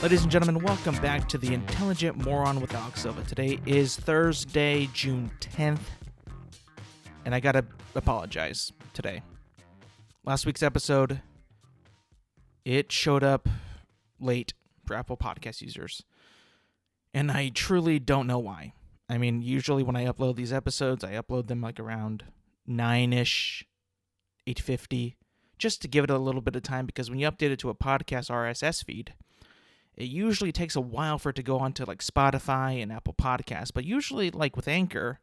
Ladies and gentlemen, welcome back to the Intelligent Moron with Silva. Today is Thursday, June 10th, and I gotta apologize today. Last week's episode, it showed up late for Apple Podcast users, and I truly don't know why. I mean, usually when I upload these episodes, I upload them like around 9-ish, 8:50, just to give it a little bit of time, because when you update it to a podcast RSS feed, it usually takes a while for it to go onto like Spotify and Apple Podcasts, but usually like with Anchor,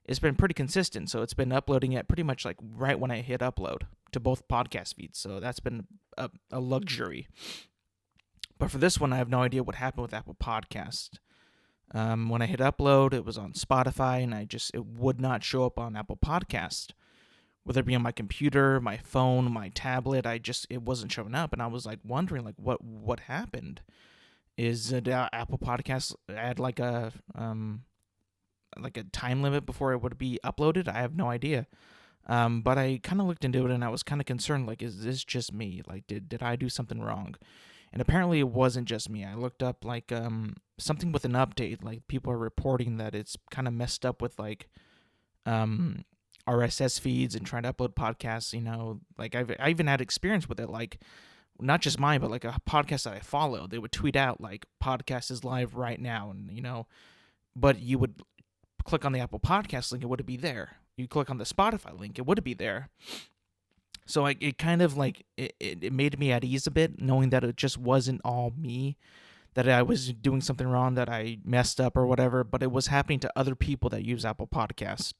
it's been pretty consistent. So it's been uploading it pretty much like right when I hit upload to both podcast feeds. So that's been a luxury. But for this one, I have no idea what happened with Apple Podcast. When I hit upload, it was on Spotify, and it would not show up on Apple Podcast. Whether it be on my computer, my phone, my tablet, it wasn't showing up, and I was like wondering like what happened. Is it Apple Podcasts add like a time limit before it would be uploaded? I have no idea. But I kind of looked into it, and I was kind of concerned, like, is this just me? Like, did I do something wrong? And apparently it wasn't just me. I looked up like something with an update. Like, people are reporting that it's kind of messed up with like RSS feeds and trying to upload podcasts. You know, like I even had experience with it. Like, not just mine, but like a podcast that I follow, they would tweet out like podcast is live right now, and but you would click on the Apple Podcast link, it wouldn't be there. You click on the Spotify link, it wouldn't be there. So it kind of like it made me at ease a bit, knowing that it just wasn't all me, that I was doing something wrong, that I messed up or whatever, but it was happening to other people that use Apple Podcast.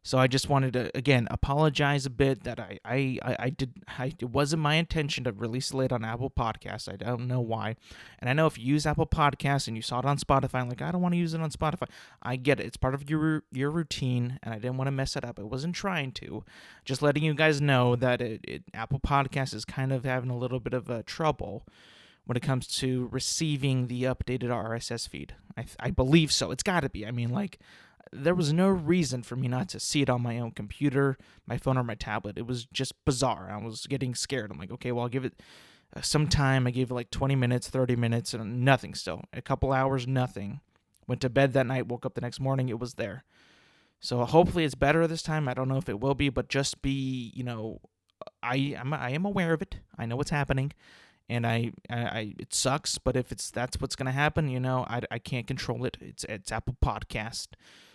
So I just wanted to, again, apologize a bit that it wasn't my intention to release it late on Apple Podcasts. I don't know why. And I know if you use Apple Podcasts and you saw it on Spotify, like, I don't want to use it on Spotify. I get it. It's part of your routine, and I didn't want to mess it up. I wasn't trying to. Just letting you guys know that Apple Podcasts is kind of having a little bit of trouble when it comes to receiving the updated RSS feed. I believe so. It's got to be. I mean, like, there was no reason for me not to see it on my own computer, my phone, or my tablet. It was just bizarre. I was getting scared. I'm like, okay, well, I'll give it some time. I gave it like 20 minutes, 30 minutes, and nothing still. A couple hours, nothing. Went to bed that night, woke up the next morning, it was there. So hopefully it's better this time. I don't know if it will be, but just be, I am aware of it. I know what's happening. And I it sucks, but if that's what's gonna happen, I can't control it. It's Apple Podcast.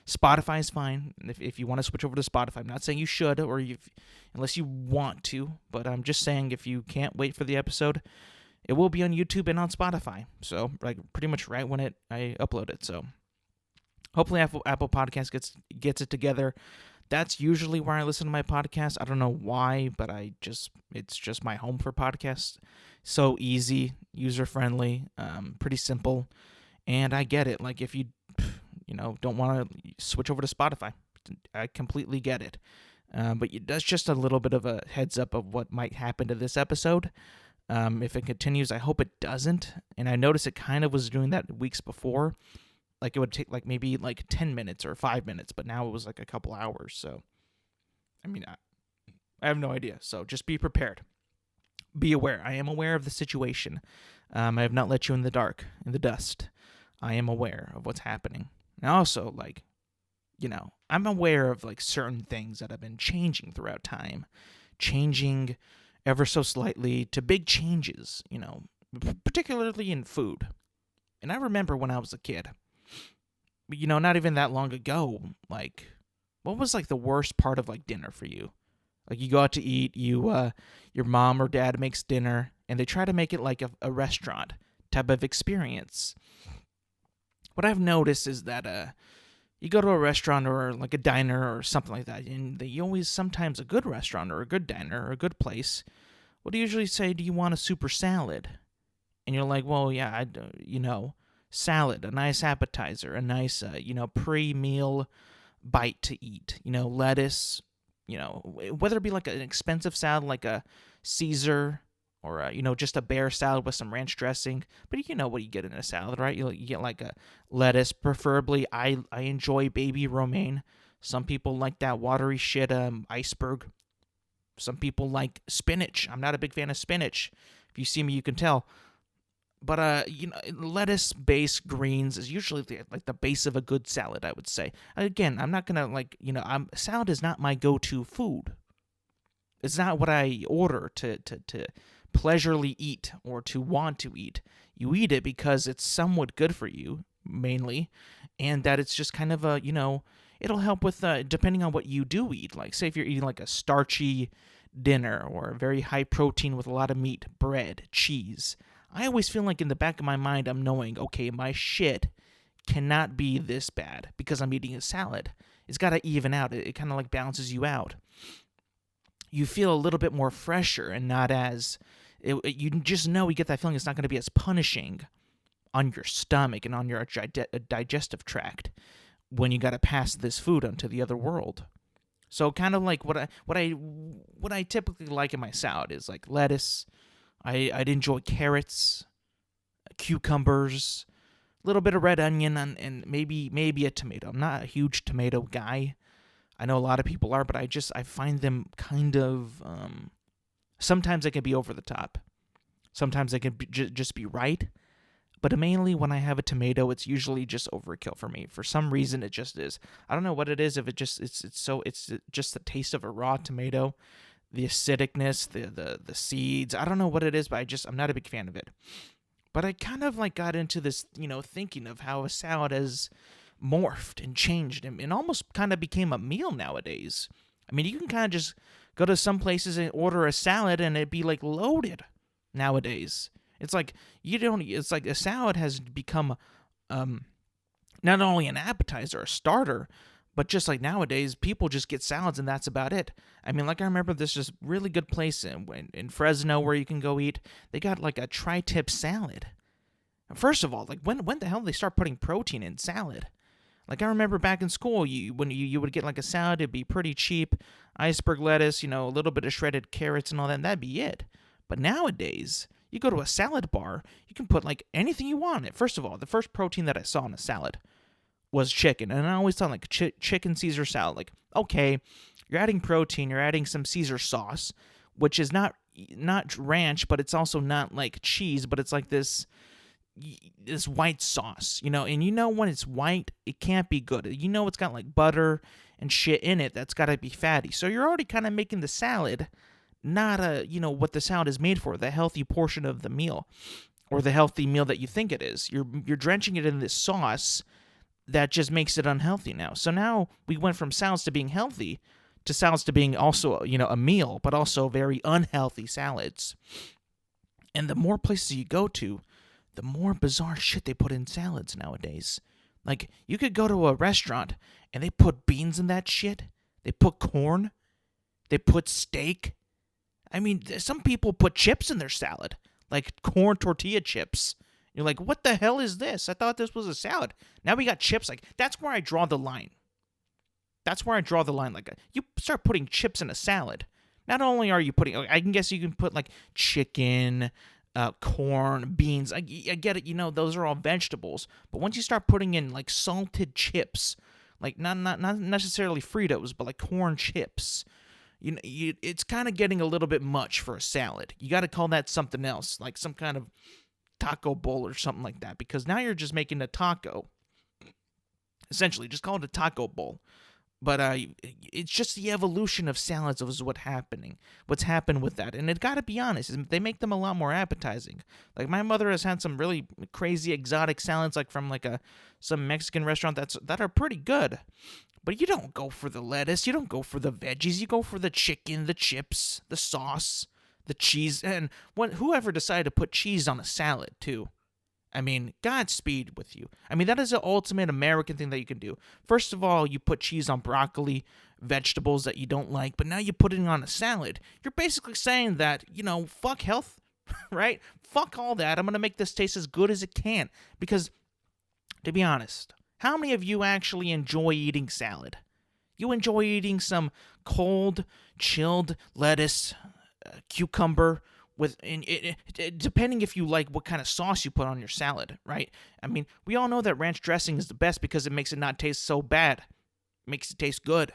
Spotify is fine if you want to switch over to Spotify. I'm not saying you should, unless you want to, but I'm just saying if you can't wait for the episode, it will be on YouTube and on Spotify. So like pretty much right when I upload it. So hopefully Apple Podcast gets it together. That's usually where I listen to my podcast. I don't know why, but it's just my home for podcasts. So easy, user-friendly, pretty simple, and I get it. Like, if you don't want to switch over to Spotify, I completely get it. But that's just a little bit of a heads up of what might happen to this episode. If it continues, I hope it doesn't. And I noticed it kind of was doing that weeks before. Like, it would take like maybe like 10 minutes or 5 minutes, but now it was like a couple hours. So, I mean, I have no idea. So just be prepared. Be aware. I am aware of the situation. I have not let you in the dark, in the dust. I am aware of what's happening. And also, like, I'm aware of like certain things that have been changing throughout time, changing ever so slightly to big changes, particularly in food. And I remember when I was a kid, not even that long ago, like, what was like the worst part of like dinner for you? Like, you go out to eat, your mom or dad makes dinner, and they try to make it like a restaurant type of experience. What I've noticed is that you go to a restaurant or like a diner or something like that, and sometimes a good restaurant or a good diner or a good place would usually say, do you want a super salad? And you're like, well, yeah, salad, a nice appetizer, a nice, pre-meal bite to eat, lettuce, whether it be like an expensive salad like a Caesar or, just a bare salad with some ranch dressing. But you know what you get in a salad, right? You get like a lettuce, preferably. I enjoy baby romaine. Some people like that watery shit, iceberg. Some people like spinach. I'm not a big fan of spinach. If you see me, you can tell. But lettuce-based greens is usually like the base of a good salad, I would say. Again, I'm not gonna salad is not my go-to food. It's not what I order to pleasurably eat or to want to eat. You eat it because it's somewhat good for you, mainly, and that it's just kind of it'll help with depending on what you do eat. Like, say if you're eating like a starchy dinner or very high protein with a lot of meat, bread, cheese. I always feel like in the back of my mind I'm knowing, okay, my shit cannot be this bad because I'm eating a salad. It's got to even out. It kind of like balances you out. You feel a little bit more fresher and not as you just know, you get that feeling it's not going to be as punishing on your stomach and on your digestive tract when you got to pass this food onto the other world. So kind of like what I typically like in my salad is like lettuce. I'd enjoy carrots, cucumbers, a little bit of red onion, and maybe a tomato. I'm not a huge tomato guy. I know a lot of people are, but I find them kind of sometimes they can be over the top. Sometimes they can just be right. But mainly when I have a tomato, it's usually just overkill for me. For some reason, it just is. I don't know what it is. If it's just the taste of a raw tomato, the acidicness, the seeds. I don't know what it is, but I'm not a big fan of it. But I kind of like got into this, thinking of how a salad has morphed and changed and almost kind of became a meal nowadays. I mean, you can kind of just go to some places and order a salad and it'd be like loaded nowadays. It's like it's like a salad has become not only an appetizer, a starter, but just like nowadays, people just get salads and that's about it. I mean, like I remember this just really good place in Fresno where you can go eat. They got like a tri-tip salad. First of all, like when the hell did they start putting protein in salad? Like I remember back in school, when you would get like a salad, it'd be pretty cheap, iceberg lettuce, a little bit of shredded carrots and all that, and that'd be it. But nowadays, you go to a salad bar, you can put like anything you want in it. First of all, the first protein that I saw in a salad was chicken, and I always thought like chicken Caesar salad. Like, okay, you're adding protein, you're adding some Caesar sauce, which is not ranch, but it's also not like cheese, but it's like this white sauce, and when it's white, it can't be good. It's got like butter and shit in it that's got to be fatty. So you're already kind of making the salad not what the salad is made for, the healthy portion of the meal or the healthy meal that you think it is. You're drenching it in this sauce that just makes it unhealthy now. So now we went from salads to being healthy to salads to being also, a meal, but also very unhealthy salads. And the more places you go to, the more bizarre shit they put in salads nowadays. Like, you could go to a restaurant and they put beans in that shit. They put corn. They put steak. I mean, some people put chips in their salad, like corn tortilla chips. You're like, what the hell is this? I thought this was a salad. Now we got chips. Like, that's where I draw the line. Like, you start putting chips in a salad. Not only are you putting, I can guess you can put like chicken, corn, beans. I get it. Those are all vegetables. But once you start putting in like salted chips, like not necessarily Fritos, but like corn chips, it's kind of getting a little bit much for a salad. You got to call that something else, like some kind of taco bowl or something like that, because now you're just making a taco. Essentially, just call it a taco bowl. But it's just the evolution of salads is what's happened with that. And it got to be honest, they make them a lot more appetizing. Like, my mother has had some really crazy exotic salads, like from like some Mexican restaurant that are pretty good. But you don't go for the lettuce, you don't go for the veggies, you go for the chicken, the chips, the sauce, the cheese, and whoever decided to put cheese on a salad too. I mean, Godspeed with you. I mean, that is the ultimate American thing that you can do. First of all, you put cheese on broccoli, vegetables that you don't like, but now you put it on a salad. You're basically saying that, fuck health, right? Fuck all that. I'm going to make this taste as good as it can. Because, to be honest, how many of you actually enjoy eating salad? You enjoy eating some cold, chilled lettuce, cucumber, depending if you like what kind of sauce you put on your salad, right? I mean, we all know that ranch dressing is the best because it makes it not taste so bad. It makes it taste good,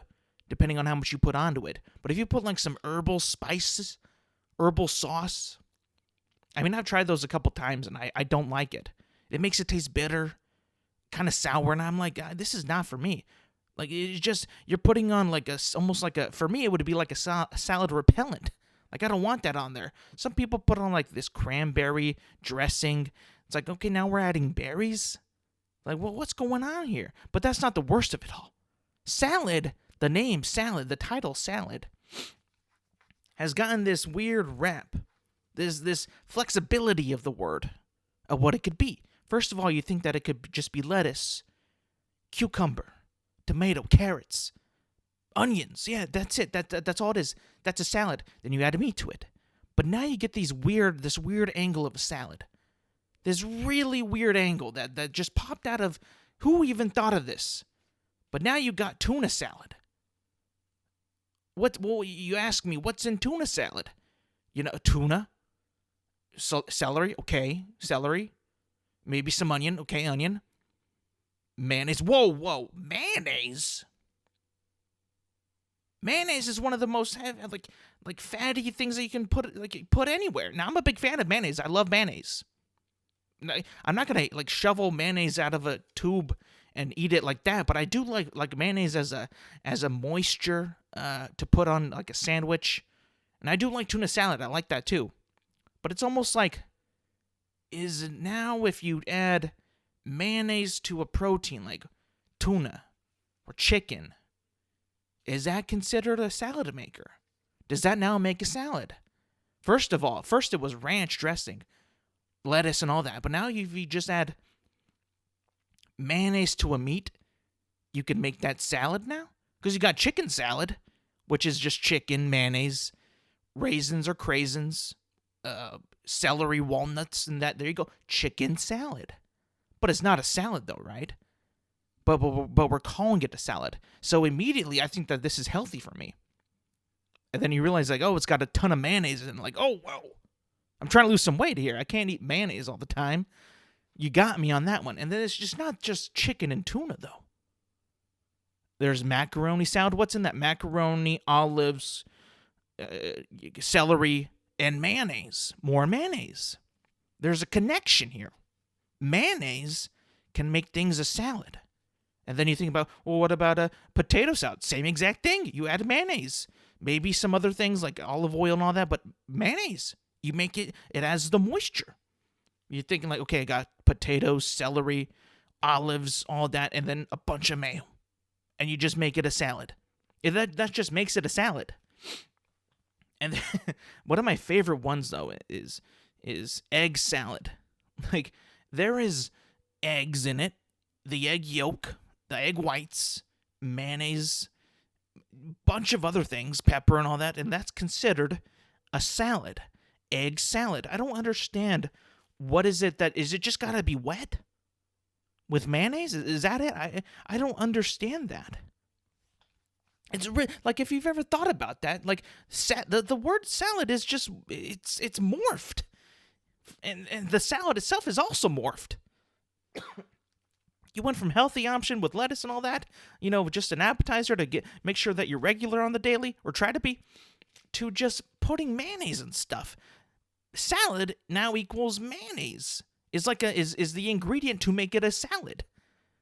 depending on how much you put onto it. But if you put like some herbal spices, herbal sauce, I mean, I've tried those a couple times, and I don't like it. It makes it taste bitter, kind of sour, and I'm like, this is not for me. Like, it's just, you're putting on like almost like for me, it would be like a salad repellent. Like, I don't want that on there. Some people put on like this cranberry dressing. It's like, okay, now we're adding berries? Like, well, what's going on here? But that's not the worst of it all. Salad, the name salad, the title salad, has gotten this weird rap. This flexibility of the word, of what it could be. First of all, you think that it could just be lettuce, cucumber, tomato, carrots, onions. Yeah, that's it. That's all it is. That's a salad. Then you add meat to it. But now you get this weird angle of a salad. This really weird angle that just popped out of, who even thought of this? But now you got tuna salad. Well, you ask me, what's in tuna salad? Tuna, celery, okay, celery. Maybe some onion, okay, onion. Mayonnaise, whoa, mayonnaise? Mayonnaise is one of the most like fatty things that you can put anywhere. Now, I'm a big fan of mayonnaise. I love mayonnaise. I'm not gonna like shovel mayonnaise out of a tube and eat it like that, but I do like mayonnaise as a moisture to put on like a sandwich, and I do like tuna salad. I like that too, but it's almost like, is it now if you add mayonnaise to a protein like tuna or chicken, is that considered a salad maker? Does that now make a salad? First of all, first it was ranch dressing, lettuce and all that, but now if you just add mayonnaise to a meat, you can make that salad now? Because you got chicken salad, which is just chicken, mayonnaise, raisins or craisins, celery, walnuts, and that. There you go, chicken salad. But it's not a salad though, right? But we're calling it a salad. So immediately I think that this is healthy for me. And then you realize like, oh, it's got a ton of mayonnaise in it. Like, oh, whoa. I'm trying to lose some weight here. I can't eat mayonnaise all the time. You got me on that one. And then it's just not just chicken and tuna, though. There's macaroni salad. What's in that? Macaroni, olives, celery, and mayonnaise. More mayonnaise. There's a connection here. Mayonnaise can make things a salad. And then you think about, well, what about a potato salad? Same exact thing. You add mayonnaise. Maybe some other things like olive oil and all that, but mayonnaise. You make it has the moisture. You're thinking like, okay, I got potatoes, celery, olives, all that, and then a bunch of mayo. And you just make it a salad. That just makes it a salad. And one of my favorite ones, though, is egg salad. Like, there is eggs in it, the egg yolk, the egg whites, mayonnaise, bunch of other things, pepper and all that, and that's considered a salad. Egg salad. I don't understand. What is it is it just gotta be wet with mayonnaise? Is that it? I don't understand that. It's like, if you've ever thought about that, like the word salad is just it's morphed, and the salad itself is also morphed. You went from healthy option with lettuce and all that, just an appetizer to make sure that you're regular on the daily, or try to be, to just putting mayonnaise and stuff. Salad now equals mayonnaise. Is the ingredient to make it a salad.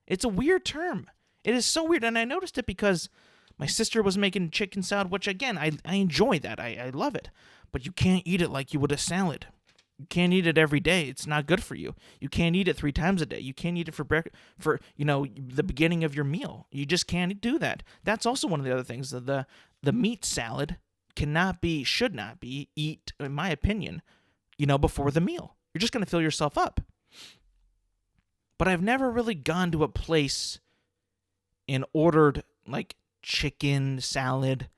It's a weird term. It is so weird, and I noticed it because my sister was making chicken salad, which again I enjoy that. I love it, but you can't eat it like you would a salad. You can't eat it every day. It's not good for you. You can't eat it 3 times a day. You can't eat it for the beginning of your meal. You just can't do that. That's also one of the other things. The meat salad should not be eat, in my opinion, before the meal. You're just going to fill yourself up. But I've never really gone to a place and ordered like chicken salad,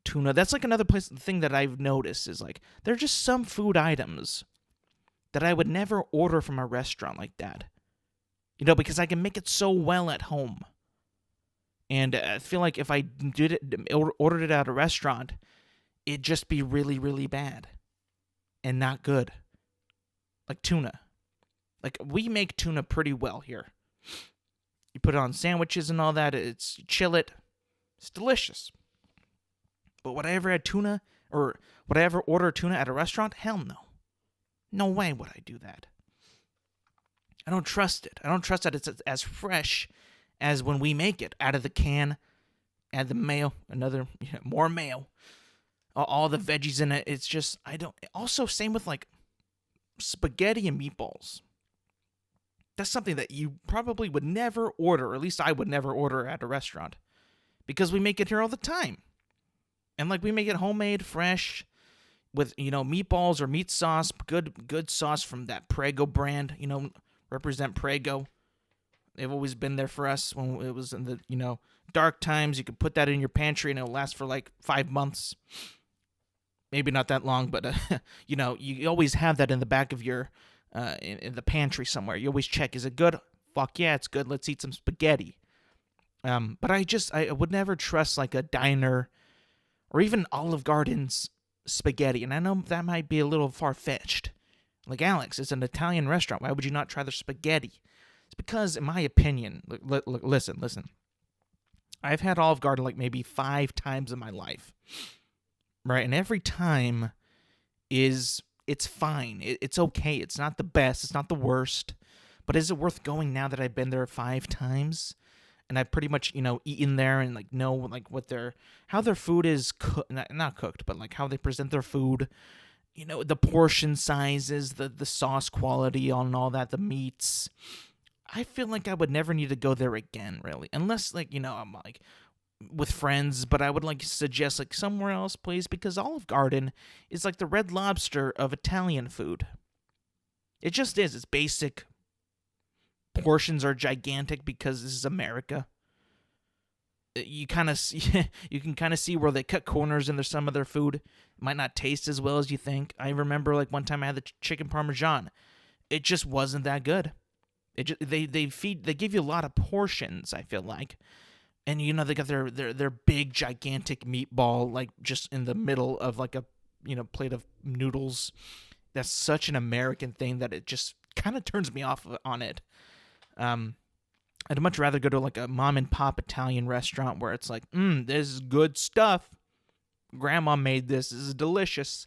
tuna. That's like another thing that I've noticed is like, there are just some food items that I would never order from a restaurant like that. Because I can make it so well at home. And I feel like if I ordered it at a restaurant, it'd just be really, really bad and not good. Like tuna. Like, we make tuna pretty well here. You put it on sandwiches and all that. You chill it. It's delicious. But would I ever had tuna, or would I ever order tuna at a restaurant? Hell no. No way would I do that. I don't trust it. I don't trust that it's as fresh as when we make it out of the can. Add the mayo, more mayo, all the veggies in it. It's just, I don't. Also, same with like spaghetti and meatballs. That's something that you probably would never order, or at least I would never order at a restaurant, because we make it here all the time. And like we make it homemade, fresh, with meatballs or meat sauce, good sauce from that Prego brand. Represent Prego. They've always been there for us when it was in the dark times. You could put that in your pantry and it'll last for like 5 months. Maybe not that long, but you always have that in the back of your in the pantry somewhere. You always check, is it good? Fuck yeah, it's good. Let's eat some spaghetti. But I would never trust like a diner or even Olive Garden's spaghetti. And I know that might be a little far-fetched. Like, Alex, it's an Italian restaurant. Why would you not try their spaghetti? It's because, in my opinion, listen. I've had Olive Garden like maybe 5 times in my life. Right? And every time it's fine. It's okay. It's not the best. It's not the worst. But is it worth going now that I've been there 5 times? And I've pretty much, eaten there and like know like how their food is not cooked, but like how they present their food. The portion sizes, the sauce quality on all that, the meats. I feel like I would never need to go there again, really. Unless, like, I'm like with friends, but I would like suggest like somewhere else, please, because Olive Garden is like the Red Lobster of Italian food. It just is. It's basic. Portions are gigantic because this is America. You kind of you can kind of see where they cut corners in some of their food. It might not taste as well as you think. I remember like one time I had the chicken parmesan. It just wasn't that good. They give you a lot of portions, I feel like. And they got their big gigantic meatball like just in the middle of like a plate of noodles. That's such an American thing that it just kind of turns me off on it. I'd much rather go to like a mom and pop Italian restaurant where it's like, this is good stuff. Grandma made this. This is delicious.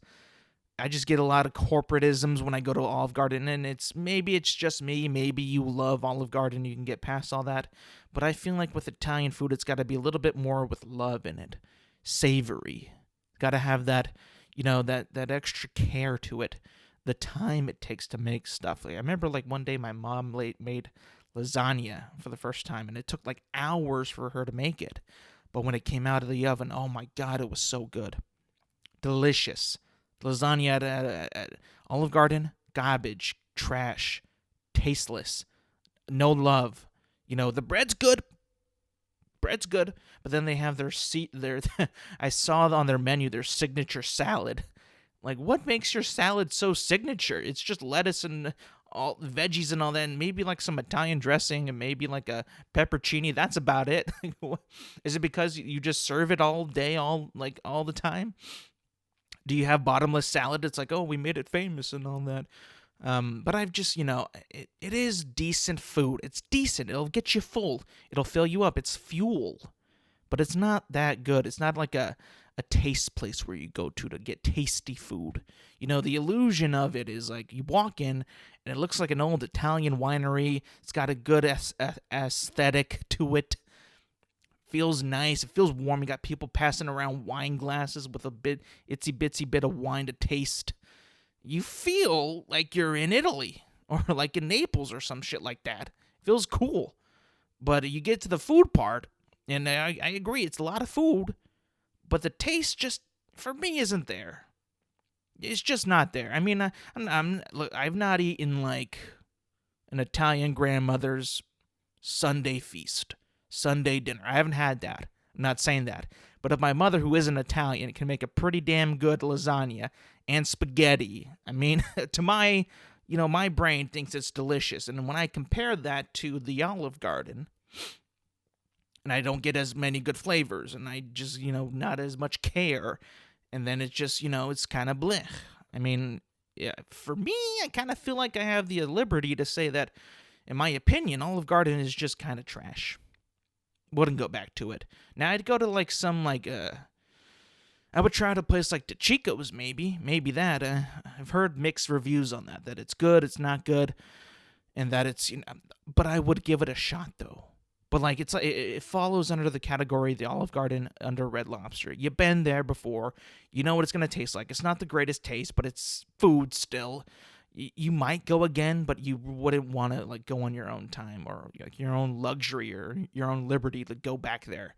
I just get a lot of corporatisms when I go to Olive Garden, and maybe it's just me. Maybe you love Olive Garden. You can get past all that. But I feel like with Italian food, it's got to be a little bit more with love in it. Savory. Got to have that, that extra care to it. The time it takes to make stuff. Like, I remember like one day my mom made lasagna for the first time, and it took like hours for her to make it. But when it came out of the oven, oh my God, it was so good. Delicious. Lasagna at Olive Garden, garbage, trash, tasteless, no love. The bread's good. But then they have their I saw on their menu their signature salad. Like, what makes your salad so signature? It's just lettuce and all veggies and all that, and maybe like some Italian dressing and maybe like a pepperoni. That's about it. Is it because you just serve it all day, all the time? Do you have bottomless salad? It's like, oh, we made it famous and all that. But I've just, it is decent food. It's decent. It'll get you full. It'll fill you up. It's fuel. But it's not that good. It's not like a taste place where you go to get tasty food. The illusion of it is like you walk in and it looks like an old Italian winery. It's got a good aesthetic to it. Feels nice. It feels warm. You got people passing around wine glasses with a itsy bitsy bit of wine to taste. You feel like you're in Italy or like in Naples or some shit like that. It feels cool. But you get to the food part, and I agree, it's a lot of food, but the taste just, for me, isn't there. It's just not there. I mean, I've not eaten like an Italian grandmother's Sunday feast, Sunday dinner. I haven't had that. I'm not saying that. But if my mother, who isn't Italian, can make a pretty damn good lasagna and spaghetti, I mean, to my brain thinks it's delicious. And when I compare that to the Olive Garden, and I don't get as many good flavors, and I just, not as much care, and then it's just, it's kind of blech. I mean, yeah, for me, I kind of feel like I have the liberty to say that, in my opinion, Olive Garden is just kind of trash. Wouldn't go back to it. Now, I'd go to, like, some, like, I would try to place like the Chico's, maybe that. I've heard mixed reviews on that it's good, it's not good, and that it's, but I would give it a shot though. But like it follows under the category the Olive Garden under Red Lobster. You've been there before, you know what it's gonna taste like. It's not the greatest taste, but it's food still. You might go again, but you wouldn't want to like go on your own time or like your own luxury or your own liberty to go back there.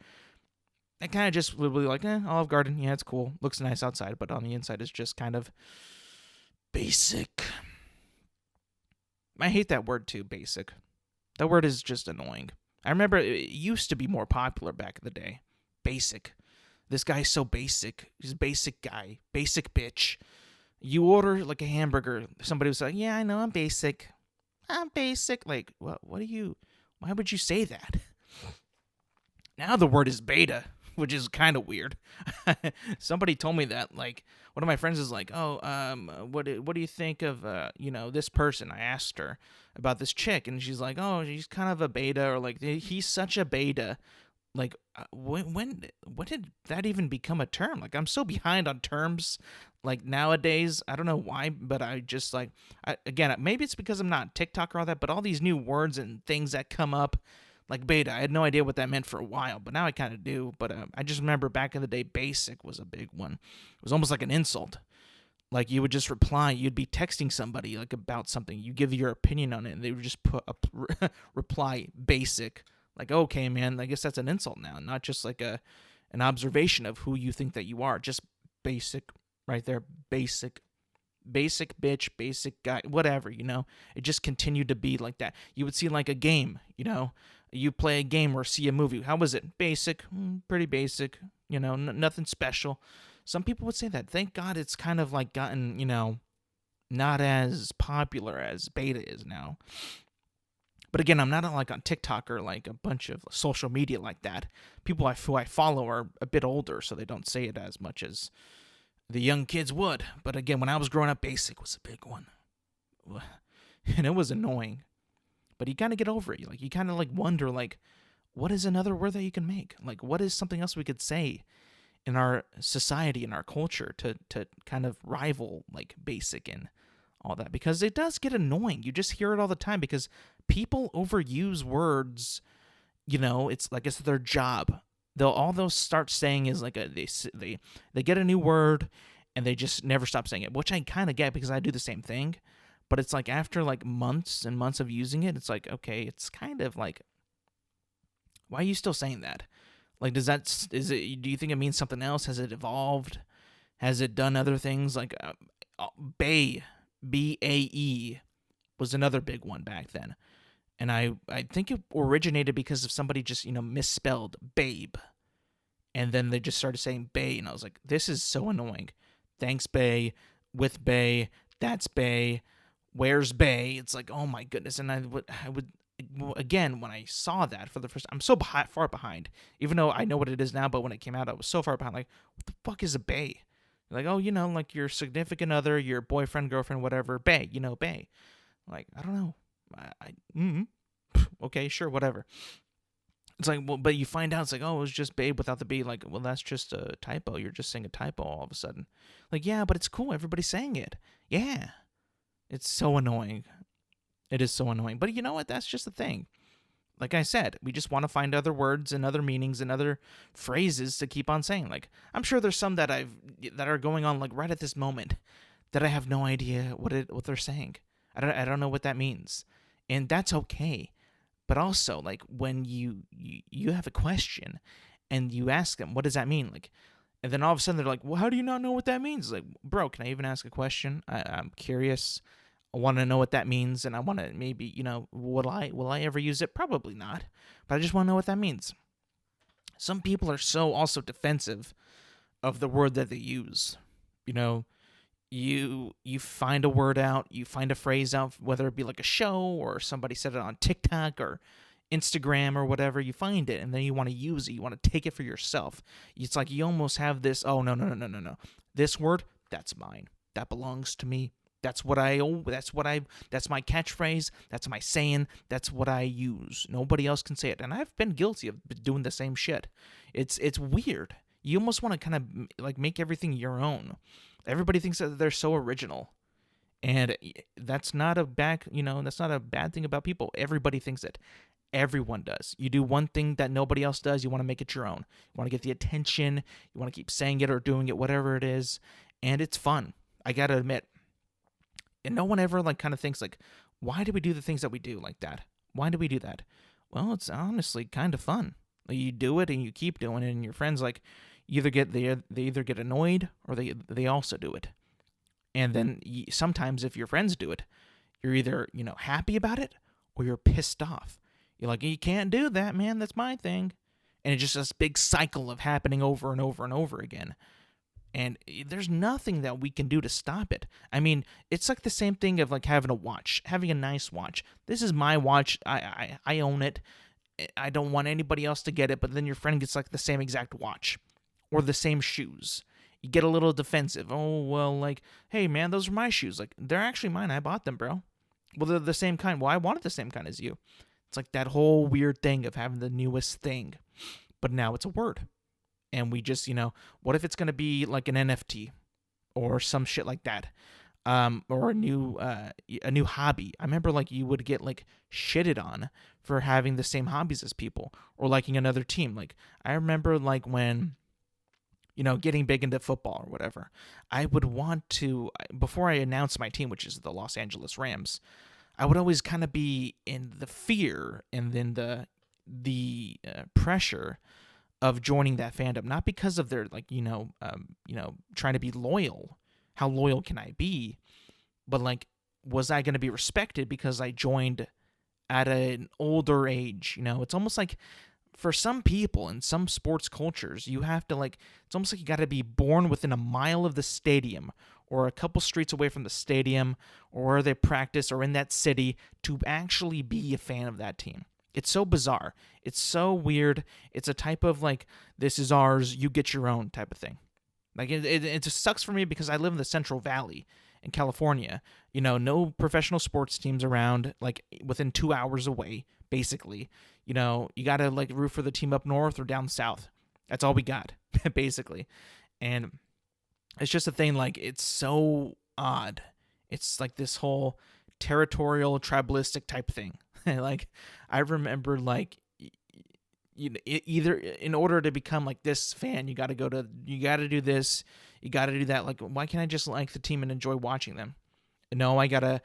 I kind of just would be like, Olive Garden, yeah, it's cool. Looks nice outside, but on the inside it's just kind of basic. I hate that word too, basic. That word is just annoying. I remember it used to be more popular back in the day. Basic. This guy's so basic. He's a basic guy. Basic bitch. You order like a hamburger. Somebody was like, yeah, I know, I'm basic. I'm basic. Like, what do you, why would you say that? Now the word is beta, which is kind of weird. Somebody told me that, like, one of my friends is like, what do you think of, this person? I asked her about this chick, and she's like, oh, she's kind of a beta, or like, he's such a beta. Like, when did that even become a term? Like, I'm so behind on terms, like, nowadays. I don't know why, but I just, like, again, maybe it's because I'm not TikTok or all that, but all these new words and things that come up, like beta, I had no idea what that meant for a while, but now I kind of do. But I just remember back in the day, basic was a big one. It was almost like an insult. Like, you would just reply, you'd be texting somebody like about something, you give your opinion on it, and they would just put a reply basic. Like, okay, man, I guess that's an insult now, not just like an observation of who you think that you are. Just basic, right there, basic bitch, basic guy, whatever, It just continued to be like that. You would see like a game, you play a game or see a movie. How was it? Basic, pretty basic, nothing special. Some people would say that. Thank God it's kind of like gotten, not as popular as beta is now. But again, I'm not like on TikTok or like a bunch of social media like that. People who I follow are a bit older, so they don't say it as much as the young kids would. But again, when I was growing up, basic was a big one. And it was annoying. But you kind of get over it. Like, you kind of like wonder, like, what is another word that you can make? Like, what is something else we could say in our society, in our culture to kind of rival like basic and all that? Because it does get annoying. You just hear it all the time because people overuse words. It's like it's their job. They'll start saying is like they get a new word and they just never stop saying it, which I kind of get because I do the same thing. But it's like after like months and months of using it, it's like, okay, it's kind of like, why are you still saying that? Like, do you think it means something else? Has it evolved? Has it done other things? Like, Bae, B-A-E, was another big one back then. And I think it originated because of somebody just, misspelled babe. And then they just started saying Bae. And I was like, this is so annoying. Thanks, Bae. With Bae. That's Bae. Where's Bae? It's like, oh my goodness. And I would again, when I saw that for the first time, I'm so far behind. Even though I know what it is now, but when it came out, I was so far behind. Like, what the fuck is a Bae? Like, oh, like your significant other, your boyfriend, girlfriend, whatever. Bae, Bae. Like, I don't know. Okay, sure, whatever. It's like, well, but you find out, it's like, oh, it was just babe without the B. Like, well, that's just a typo. You're just saying a typo all of a sudden. Like, yeah, but it's cool. Everybody's saying it. Yeah. It's so annoying. It is so annoying. But you know what? That's just the thing. Like I said, we just want to find other words and other meanings and other phrases to keep on saying. Like, I'm sure there's some that are going on like right at this moment that I have no idea what they're saying. I don't know what that means. And that's okay. But also, like, when you have a question and you ask them, what does that mean? Like, and then all of a sudden they're like, well, how do you not know what that means? Like, bro, can I even ask a question? I'm curious. I want to know what that means, and I want to maybe, will I ever use it? Probably not. But I just want to know what that means. Some people are so also defensive of the word that they use. You find a word out, you find a phrase out, whether it be like a show or somebody said it on TikTok or Instagram or whatever, you find it, and then you want to use it, you want to take it for yourself. It's like you almost have this, oh, no. This word, that's mine. That belongs to me. That's my catchphrase, that's my saying, that's what I use. Nobody else can say it. And I've been guilty of doing the same shit. It's weird. You almost want to kind of like make everything your own. Everybody thinks that they're so original. And that's not a bad, that's not a bad thing about people. Everybody thinks it. Everyone does. You do one thing that nobody else does, you want to make it your own. You want to get the attention, you want to keep saying it or doing it, whatever it is, and it's fun. I got to admit. And no one ever like kind of thinks like, why do we do the things that we do like that? Why do we do that? Well, it's honestly kind of fun. Like, you do it and you keep doing it, and your friends like they either get annoyed or they also do it. And then sometimes if your friends do it, you're either, happy about it or you're pissed off. You're like, you can't do that, man. That's my thing. And it's just this big cycle of happening over and over and over again. And there's nothing that we can do to stop it. I mean, it's like the same thing of like having a watch, having a nice watch. This is my watch. I own it. I don't want anybody else to get it. But then your friend gets like the same exact watch or the same shoes. You get a little defensive. Oh, well, like, hey, man, those are my shoes. Like, they're actually mine. I bought them, bro. Well, they're the same kind. Well, I wanted the same kind as you. It's like that whole weird thing of having the newest thing. But now it's a word. And we just, what if it's going to be like an NFT or some shit like that? Or a new hobby. I remember like you would get like shitted on for having the same hobbies as people or liking another team. Like, I remember like when, getting big into football or whatever, I would want to, before I announced my team, which is the Los Angeles Rams, I would always kind of be in the fear and then the pressure of joining that fandom, not because of their like trying to be loyal. How loyal can I be? But like, was I going to be respected because I joined at an older age? It's almost like for some people in some sports cultures, you have to like, it's almost like you got to be born within a mile of the stadium or a couple streets away from the stadium or where they practice or in that city to actually be a fan of that team. It's so bizarre. It's so weird. It's a type of like, this is ours, you get your own type of thing. Like, it just sucks for me because I live in the Central Valley in California. No professional sports teams around, like within 2 hours away, basically. You got to like root for the team up north or down south. That's all we got, basically. And it's just a thing, like, it's so odd. It's like this whole territorial, tribalistic type thing. Like, I remember, like, either in order to become like this fan, you got to do this, you got to do that. Like, why can't I just like the team and enjoy watching them? No, I gotta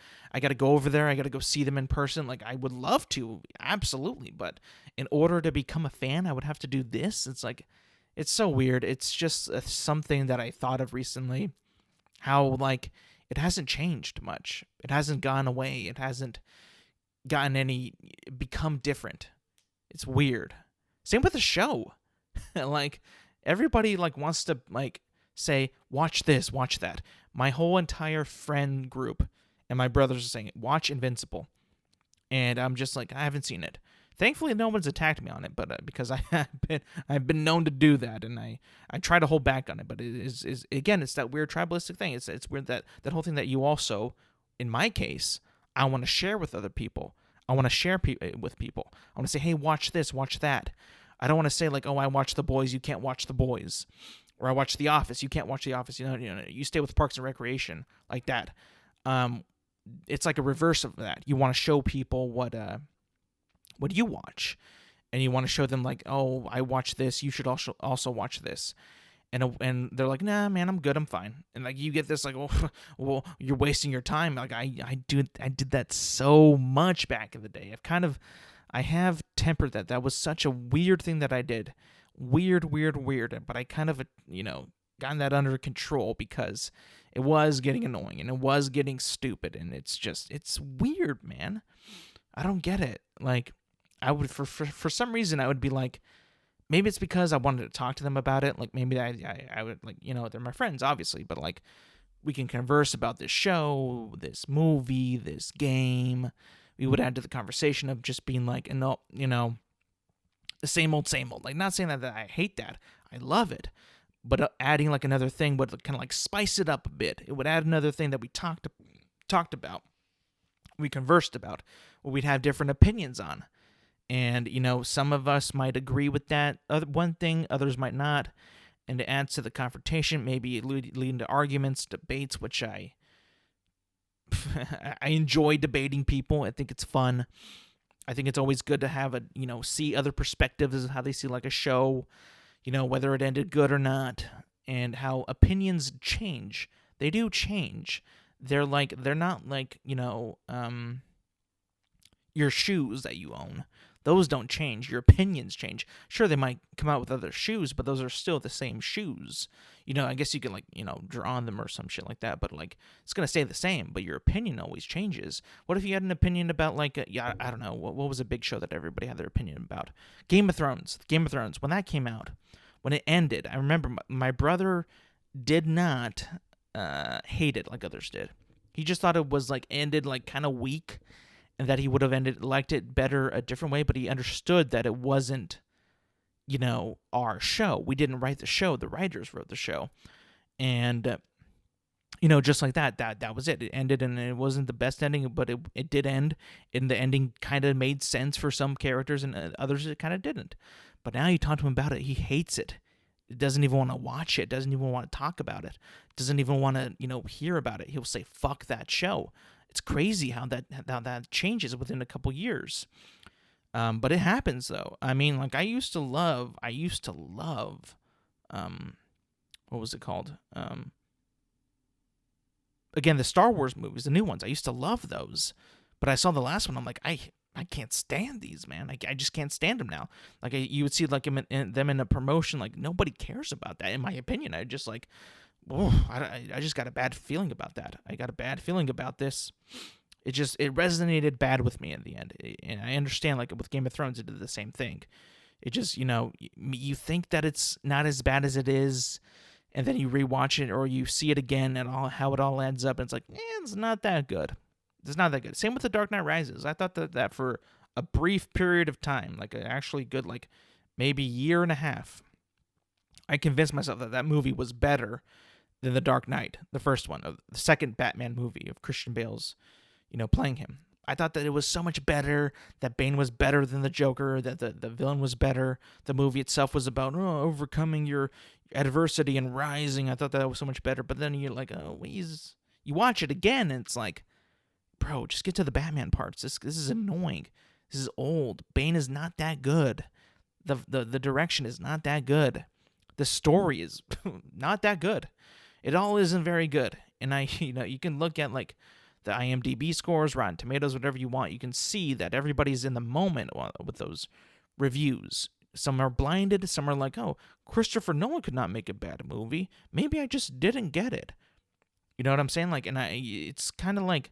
go over there. I gotta go see them in person. Like, I would love to, absolutely, but in order to become a fan, I would have to do this. It's like, it's so weird. It's just something that I thought of recently. How like it hasn't changed much. It hasn't gone away. It hasn't become different. It's weird. Same with the show. Like, everybody like wants to like say, watch this, watch that. My whole entire friend group and my brothers are saying, watch Invincible. And I'm just like, I haven't seen it. Thankfully, no one's attacked me on it, but because I've been known to do that, and I try to hold back on it. But it is again, it's that weird tribalistic thing. It's weird that whole thing that you also, in my case, I want to share with other people. I want to share with people. I want to say, hey, watch this, watch that. I don't want to say like, oh, I watch The Boys, you can't watch The Boys, or I watch The Office, you can't watch The Office. You stay with Parks and Recreation, like that. It's like a reverse of that. You want to show people what you watch, and you want to show them like, oh, I watch this, you should also watch this. And they're like, nah, man, I'm good, I'm fine. And like, you get this like, oh, well, you're wasting your time. Like, I did that so much back in the day. I have tempered that. That was such a weird thing that I did. Weird. But I kind of, gotten that under control because it was getting annoying and it was getting stupid. And it's weird, man. I don't get it. Like, I would, for some reason, I would be like, maybe it's because I wanted to talk to them about it. Like, maybe I would, like, they're my friends, obviously, but, like, we can converse about this show, this movie, this game. We would add to the conversation of just being like, no, the same old. Like, not saying that I hate that. I love it. But adding, like, another thing would kind of, like, spice it up a bit. It would add another thing that we talked about. We conversed about. What we'd have different opinions on. And, some of us might agree with that one thing, others might not. and it adds to the confrontation, maybe leading to arguments, debates, which I I enjoy debating people. I think it's fun. I think it's always good to have see other perspectives of how they see like a show, whether it ended good or not, and how opinions change. They do change. They're not like, your shoes that you own. Those don't change. Your opinions change. Sure, they might come out with other shoes, but those are still the same shoes. I guess you can draw on them or some shit like that, but it's gonna stay the same. But your opinion always changes. What if you had an opinion about I don't know, what was a big show that everybody had their opinion about? Game of Thrones. Game of Thrones. When that came out, when it ended, I remember my brother did not hate it like others did. He just thought it was ended kind of weak, and that he would have liked it better a different way, but he understood that it wasn't, our show. We didn't write the show. The writers wrote the show. And, just like that was it. It ended, and it wasn't the best ending, but it did end, and the ending kind of made sense for some characters, and others it kind of didn't. But now you talk to him about it, he hates it. He doesn't even want to watch it, doesn't even want to talk about it, doesn't even want to, hear about it. He'll say, fuck that show. It's crazy how that changes within a couple years. But it happens though. I mean, I used to love, what was it called? Again, the Star Wars movies, the new ones. I used to love those, but I saw the last one. I'm like, I can't stand these, man. I just can't stand them now. You would see them in a promotion. Nobody cares about that, in my opinion. I just I just got a bad feeling about that. I got a bad feeling about this. It resonated bad with me in the end. And I understand, with Game of Thrones, it did the same thing. It just, you think that it's not as bad as it is, and then you rewatch it or you see it again and how it all ends up, and it's it's not that good. It's not that good. Same with The Dark Knight Rises. I thought that for a brief period of time, actually good, maybe year and a half, I convinced myself that movie was better than The Dark Knight, the first one, the second Batman movie of Christian Bale's, playing him. I thought that it was so much better, that Bane was better than the Joker, that the villain was better. The movie itself was about overcoming your adversity and rising. I thought that was so much better. But then you're you watch it again, and it's bro, just get to the Batman parts. This is annoying. This is old. Bane is not that good. The direction is not that good. The story is not that good. It all isn't very good. And you can look at the IMDb scores, Rotten Tomatoes, whatever you want. You can see that everybody's in the moment with those reviews. Some are blinded. Some are oh, Christopher Nolan could not make a bad movie. Maybe I just didn't get it. You know what I'm saying? It's kind of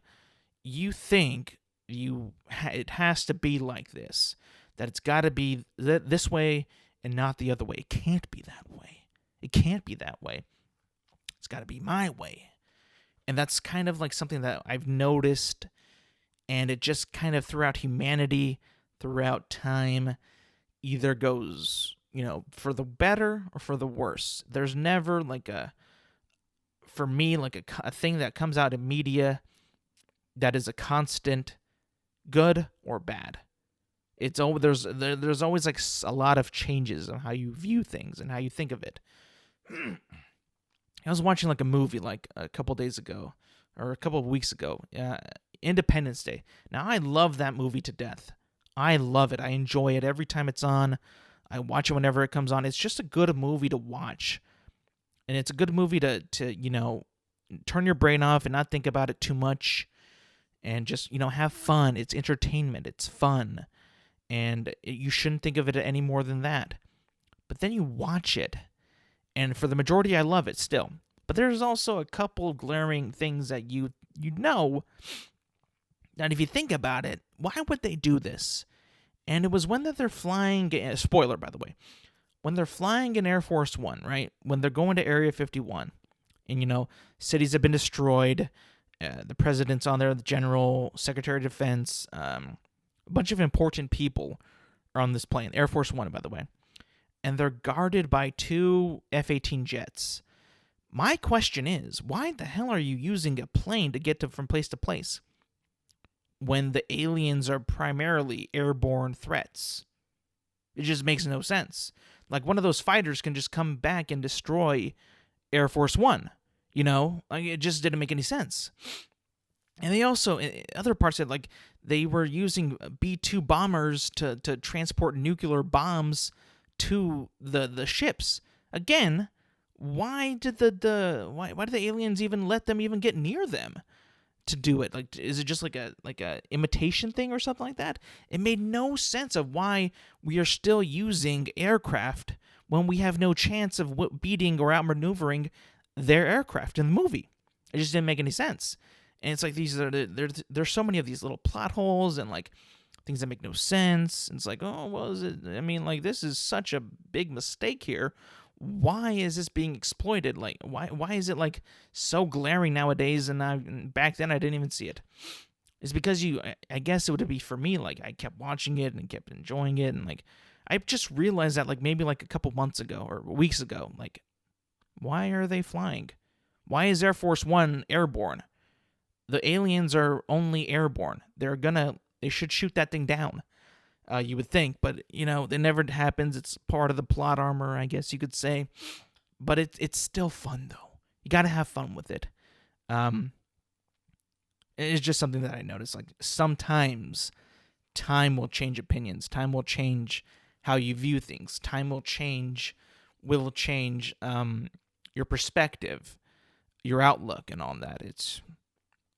you think it has to be like this, that it's got to be this way and not the other way. It can't be that way. It can't be that way. It's got to be my way. And that's kind of something that I've noticed, and it just kind of throughout humanity, throughout time, either goes, for the better or for the worse. There's never for me, a thing that comes out in media that is a constant good or bad. It's there's always a lot of changes on how you view things and how you think of it. I was watching a movie a couple days ago, or a couple of weeks ago, Independence Day. Now, I love that movie to death. I love it. I enjoy it every time it's on. I watch it whenever it comes on. It's just a good movie to watch. And it's a good movie to turn your brain off and not think about it too much. And just, have fun. It's entertainment. It's fun. And you shouldn't think of it any more than that. But then you watch it. And for the majority, I love it still. But there's also a couple glaring things that you know that if you think about it, why would they do this? And it was when they're flying, spoiler by the way, when they're flying in Air Force One, right? When they're going to Area 51, and cities have been destroyed, the president's on there, the general, secretary of defense, a bunch of important people are on this plane, Air Force One, by the way. And they're guarded by 2 F-18 jets. My question is, why the hell are you using a plane to get from place to place when the aliens are primarily airborne threats? It just makes no sense. Like one of those fighters can just come back and destroy Air Force One. Like it just didn't make any sense. And they also, in other parts said, like, they were using B-2 bombers to transport nuclear bombs to the ships. Again, why did why did the aliens even let them even get near them to do it? Like, is it just like a imitation thing or something like that? It made no sense of why we are still using aircraft when we have no chance of beating or outmaneuvering their aircraft in the movie. It just didn't make any sense. And it's like there's so many of these little plot holes and like things that make no sense. And it's like, oh, well, this is such a big mistake here. Why is this being exploited? Like, why is it like so glaring nowadays? And back then I didn't even see it. It's because I guess it would be for me. Like I kept watching it and kept enjoying it, and like I just realized that like maybe like a couple months ago or weeks ago, like why are they flying? Why is Air Force One airborne? The aliens are only airborne. They should shoot that thing down. You would think, but it never happens. It's part of the plot armor, I guess you could say. But it's still fun though. You got to have fun with it. It's just something that I noticed. Like sometimes time will change opinions. Time will change how you view things. Time will change your perspective, your outlook, and all that.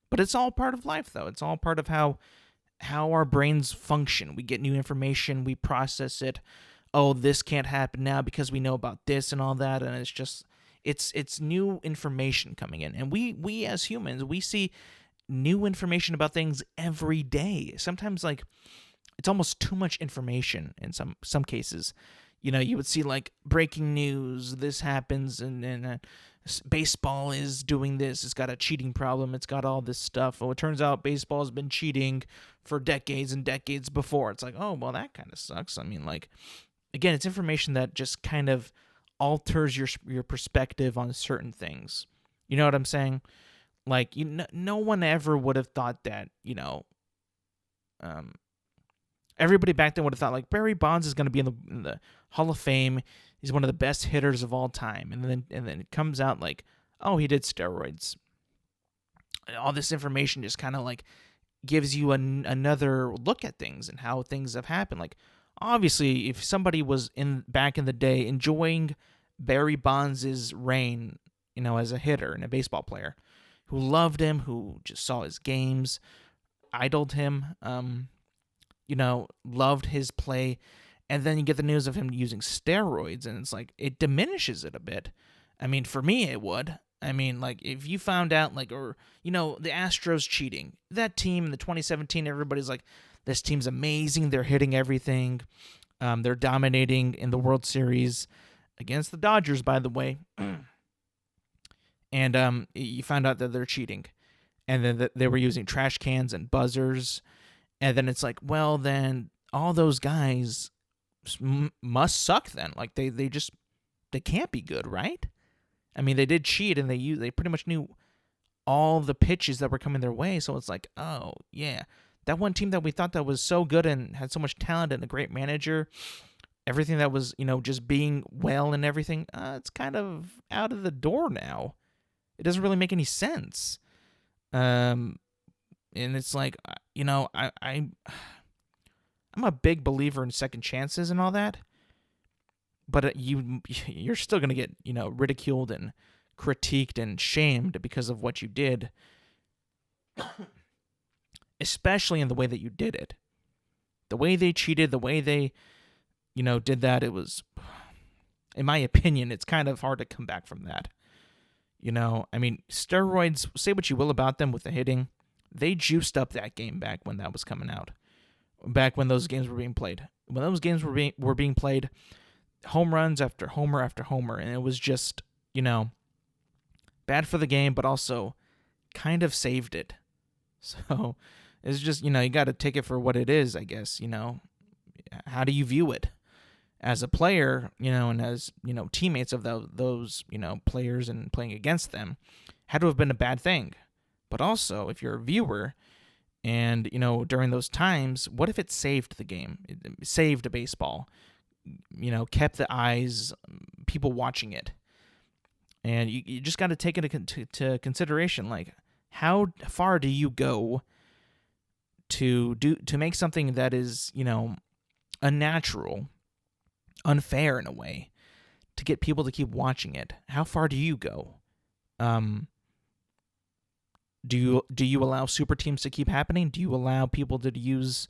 But it's all part of life, though. It's all part of how our brains function. We get new information, we process it. Oh, this can't happen now because we know about this and all that, and it's just it's new information coming in. And we as humans, we see new information about things every day. Sometimes like it's almost too much information in some cases. You would see like breaking news, this happens, and baseball is doing this. It's got a cheating problem. It's got all this stuff. Oh, it turns out baseball has been cheating for decades and decades before. It's like, oh, well, that kind of sucks. I mean, like, again, it's information that just kind of alters your perspective on certain things. You know what I'm saying? Like, no one ever would have thought that, everybody back then would have thought, like, Barry Bonds is going to be in the Hall of Fame. He's one of the best hitters of all time. And then it comes out like, oh, he did steroids. All this information just kind of like gives you another look at things and how things have happened. Like, obviously, if somebody was back in the day enjoying Barry Bonds' reign, as a hitter and a baseball player, who loved him, who just saw his games, idoled him, loved his play, and then you get the news of him using steroids, and it's like, it diminishes it a bit. I mean, for me, it would. I mean, like, if you found out, like, or, the Astros cheating, that team in the 2017, everybody's like, this team's amazing, they're hitting everything, they're dominating in the World Series against the Dodgers, by the way, and you found out that they're cheating, and then that they were using trash cans and buzzers, and then it's like, well, then all those guys must suck then. Like, they can't be good, right? I mean, they did cheat, and they pretty much knew all the pitches that were coming their way, so it's like, oh, yeah. That one team that we thought that was so good and had so much talent and a great manager, everything that was, just being well and everything, it's kind of out of the door now. It doesn't really make any sense. And it's like, I'm a big believer in second chances and all that, but you're still going to get, ridiculed and critiqued and shamed because of what you did, especially in the way that you did it. The way they cheated, the way they, did that, it was, in my opinion, it's kind of hard to come back from that. I mean, steroids, say what you will about them with the hitting, they juiced up that game back when that was coming out. Back when those games were being played. When those games were being played, home runs after homer after homer, and it was just, bad for the game, but also kind of saved it. So it's just, you got to take it for what it is, I guess. How do you view it as a player, and as, teammates of those players and playing against them? Had to have been a bad thing. But also, if you're a viewer and, during those times, what if it saved the game? It saved baseball. kept the eyes, people watching it. And you just got to take it to consideration, like, how far do you go to make something that is, unnatural, unfair in a way, to get people to keep watching it? How far do you go? Do you allow super teams to keep happening? Do you allow people to use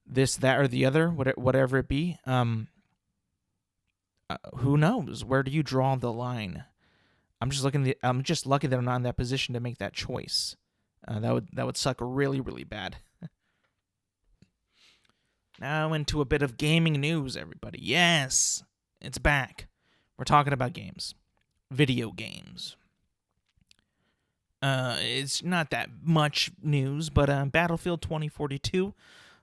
this, that, or the other, whatever it be? Who knows? Where do you draw the line? I'm just lucky that I'm not in that position to make that choice. That would suck really, really bad. Now into a bit of gaming news, everybody. Yes, it's back. We're talking about games, video games. It's not that much news, but Battlefield 2042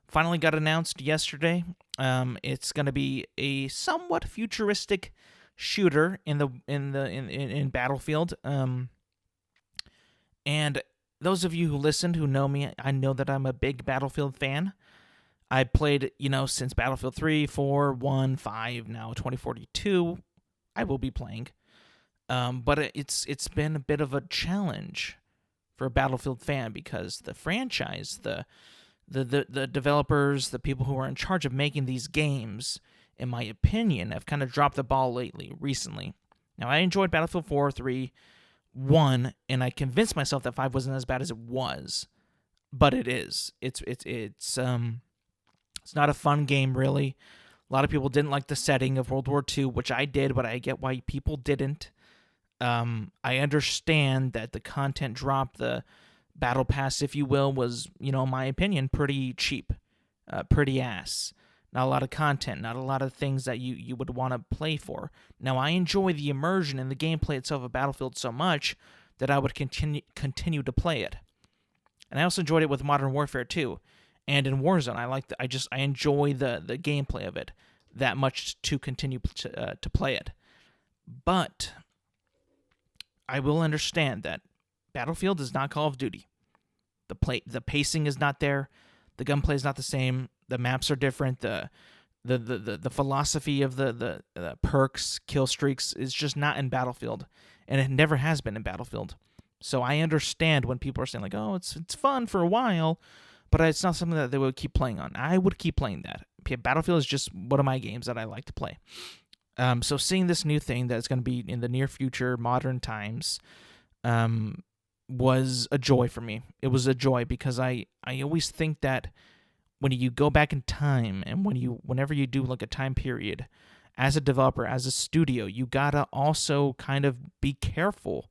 finally got announced yesterday. It's going to be a somewhat futuristic shooter in Battlefield. And those of you who listened, who know me, I know that I'm a big Battlefield fan. I played, since Battlefield 3, 4, 1, 5, now 2042. I will be playing. But it's been a bit of a challenge for a Battlefield fan, because the franchise, the developers, the people who are in charge of making these games, in my opinion, have kind of dropped the ball recently. Now, I enjoyed Battlefield 4, 3, 1, and I convinced myself that 5 wasn't as bad as it was, but it is. It's not a fun game, really. A lot of people didn't like the setting of World War II, which I did, but I get why people didn't. I understand that the content drop, the battle pass, if you will, was, in my opinion, pretty cheap, pretty ass. Not a lot of content, not a lot of things that you would want to play for. Now, I enjoy the immersion and the gameplay itself of Battlefield so much that I would continue to play it. And I also enjoyed it with Modern Warfare 2. And in Warzone, I enjoy the gameplay of it that much to continue to play it. But I will understand that Battlefield is not Call of Duty. The pacing is not there. The gunplay is not the same. The maps are different. The philosophy of the perks, kill streaks is just not in Battlefield, and it never has been in Battlefield. So I understand when people are saying, like, oh, it's fun for a while, but it's not something that they would keep playing on. I would keep playing that. Battlefield is just one of my games that I like to play. So seeing this new thing that's going to be in the near future, modern times, was a joy for me. It was a joy because I always think that when you go back in time, and whenever you do like a time period, as a developer, as a studio, you gotta also kind of be careful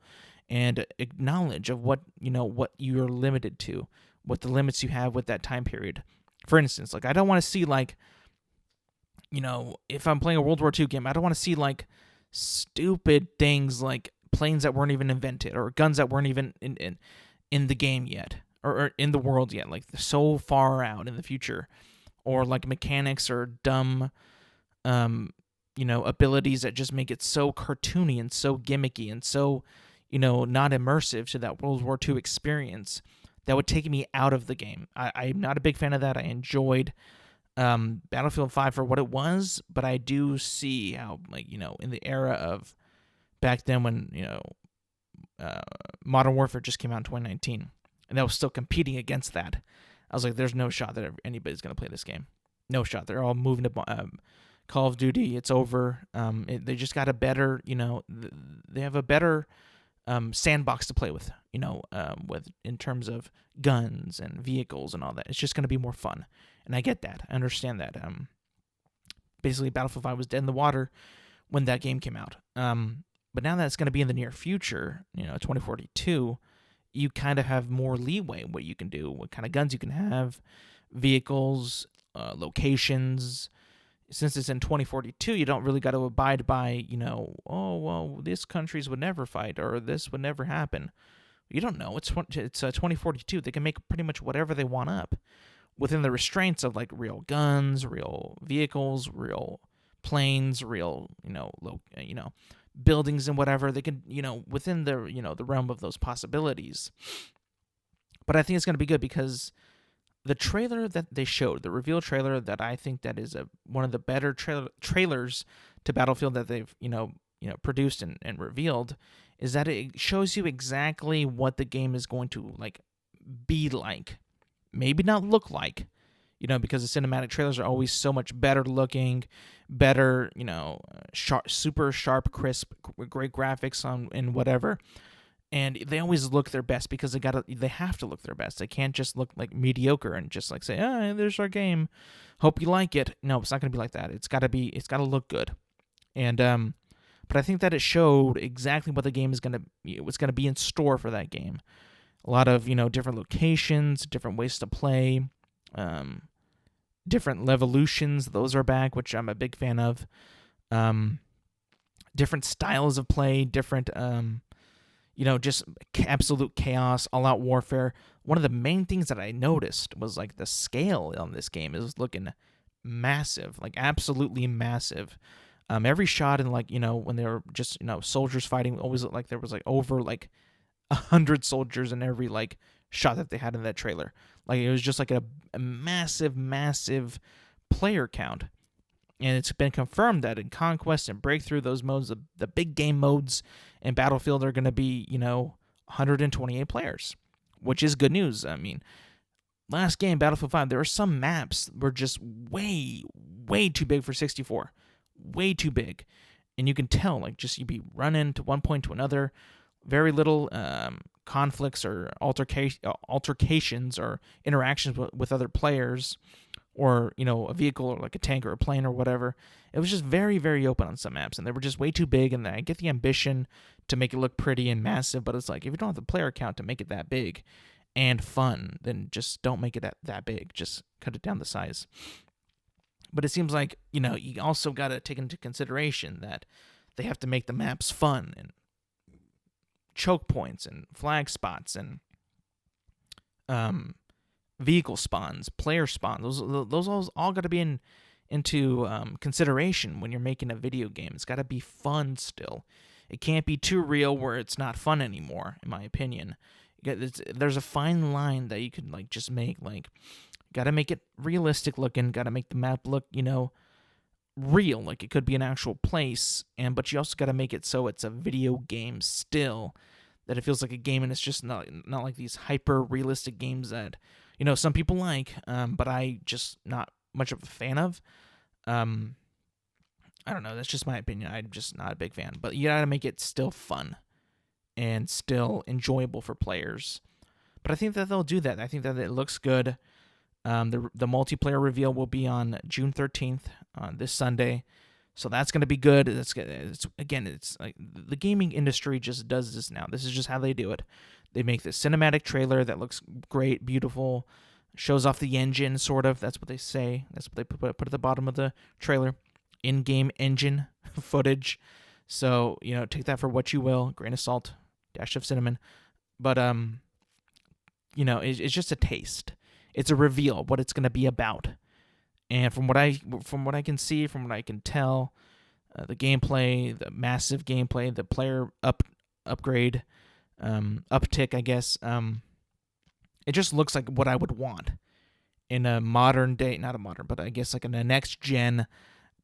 and acknowledge of what you're limited to, what the limits you have with that time period. For instance, like, I don't want to see, like, if I'm playing a World War II game, I don't want to see like stupid things like planes that weren't even invented, or guns that weren't even in the game yet, or in the world yet, like so far out in the future, or like mechanics or dumb abilities that just make it so cartoony and so gimmicky and so not immersive to that World War II experience. That would take me out of the game. I'm not a big fan of that. I enjoyed Battlefield 5 for what it was, but I do see how, like, in the era of back then when, Modern Warfare just came out in 2019, and that was still competing against that. I was like, there's no shot that anybody's going to play this game. No shot. They're all moving to Call of Duty. It's over. They just got a better, they have a better sandbox to play with, with in terms of guns and vehicles and all that. It's just going to be more fun. And I get that. I understand that. Basically, Battlefield 5 was dead in the water when that game came out. But now that it's going to be in the near future, 2042, you kind of have more leeway what you can do, what kind of guns you can have, vehicles, locations. Since it's in 2042, you don't really got to abide by, oh, well, this countries would never fight, or this would never happen. You don't know. It's 2042. They can make pretty much whatever they want up within the restraints of, like, real guns, real vehicles, real planes, real, buildings and whatever. They can, within the, the realm of those possibilities. But I think it's going to be good because the trailer that they showed, the reveal trailer that I think that is one of the better trailers to Battlefield that they've produced and revealed, is that it shows you exactly what the game is going to like be like. Maybe not look like, because the cinematic trailers are always so much better looking, better, sharp, super sharp, crisp, great graphics on and whatever. And they always look their best because they have to look their best. They can't just look like mediocre and just like say, there's our game. Hope you like it. No, it's not going to be like that. It's got to look good. And but I think that it showed exactly what the game is going to what's going to be in store for that game. A lot of, different locations, different ways to play, different levolutions. Those are back, which I'm a big fan of. Different styles of play, different just absolute chaos, all-out warfare. One of the main things that I noticed was like the scale on this game is looking massive, like absolutely massive. Every shot in when they were just soldiers fighting, always looked like there was like over like 100 soldiers in every like shot that they had in that trailer. Like it was just like a massive player count. And it's been confirmed that in Conquest and Breakthrough, those modes, the big game modes in Battlefield are going to be, 128 players, which is good news. I mean, last game, Battlefield 5, there were some maps were just way too big for 64. Way too big. And you can tell, like, just you'd be running to one point to another. Very little conflicts or altercations or interactions with other players, or a vehicle or like a tank or a plane or whatever. It was just very, very open on some maps, and they were just way too big. And I get the ambition to make it look pretty and massive, but it's like if you don't have the player count to make it that big and fun, then just don't make it that big. Just cut it down the size. But it seems like you also got to take into consideration that they have to make the maps fun and choke points and flag spots and vehicle spawns, player spawns. Those all got to be into consideration when you're making a video game. It's got to be fun still. It can't be too real where it's not fun anymore, in my opinion. There's a fine line that you could like just make. Like, got to make it realistic looking. Got to make the map look, real. Like it could be an actual place, but you also got to make it so it's a video game still. That it feels like a game, and it's just not like these hyper realistic games that some people like, but I just not much of a fan of. I don't know. That's just my opinion. I'm just not a big fan. But you gotta make it still fun and still enjoyable for players. But I think that they'll do that. I think that it looks good. The multiplayer reveal will be on June 13th, this Sunday. So that's going to be good. It's like the gaming industry just does this now. This is just how they do it. They make this cinematic trailer that looks great, beautiful, shows off the engine, sort of. That's what they say. That's what they put at the bottom of the trailer. In-game engine footage. So, take that for what you will. Grain of salt, dash of cinnamon. But, it's just a taste. It's a reveal of what it's going to be about. And from what I can see, from what I can tell, the gameplay, the massive gameplay, the player upgrade, uptick, I guess, it just looks like what I would want in a modern day, not a modern, but I guess like in a next gen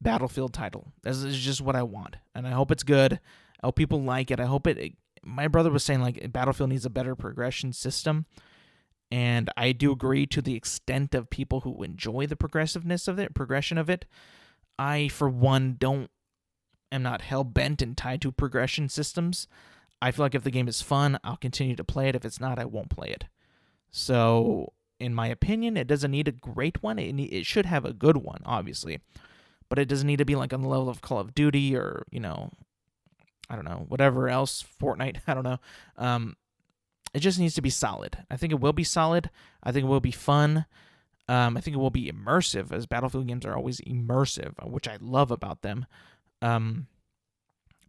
Battlefield title. This is just what I want, and I hope it's good. I hope people like it. I hope it. My brother was saying like Battlefield needs a better progression system. And I do agree to the extent of people who enjoy the progression of it. I, for one, am not hell-bent and tied to progression systems. I feel like if the game is fun, I'll continue to play it. If it's not, I won't play it. So, in my opinion, it doesn't need a great one. It should have a good one, obviously. But it doesn't need to be like on the level of Call of Duty or, I don't know, whatever else, Fortnite, I don't know. It just needs to be solid. I think it will be solid. I think it will be fun. I think it will be immersive, as Battlefield games are always immersive, which I love about them. But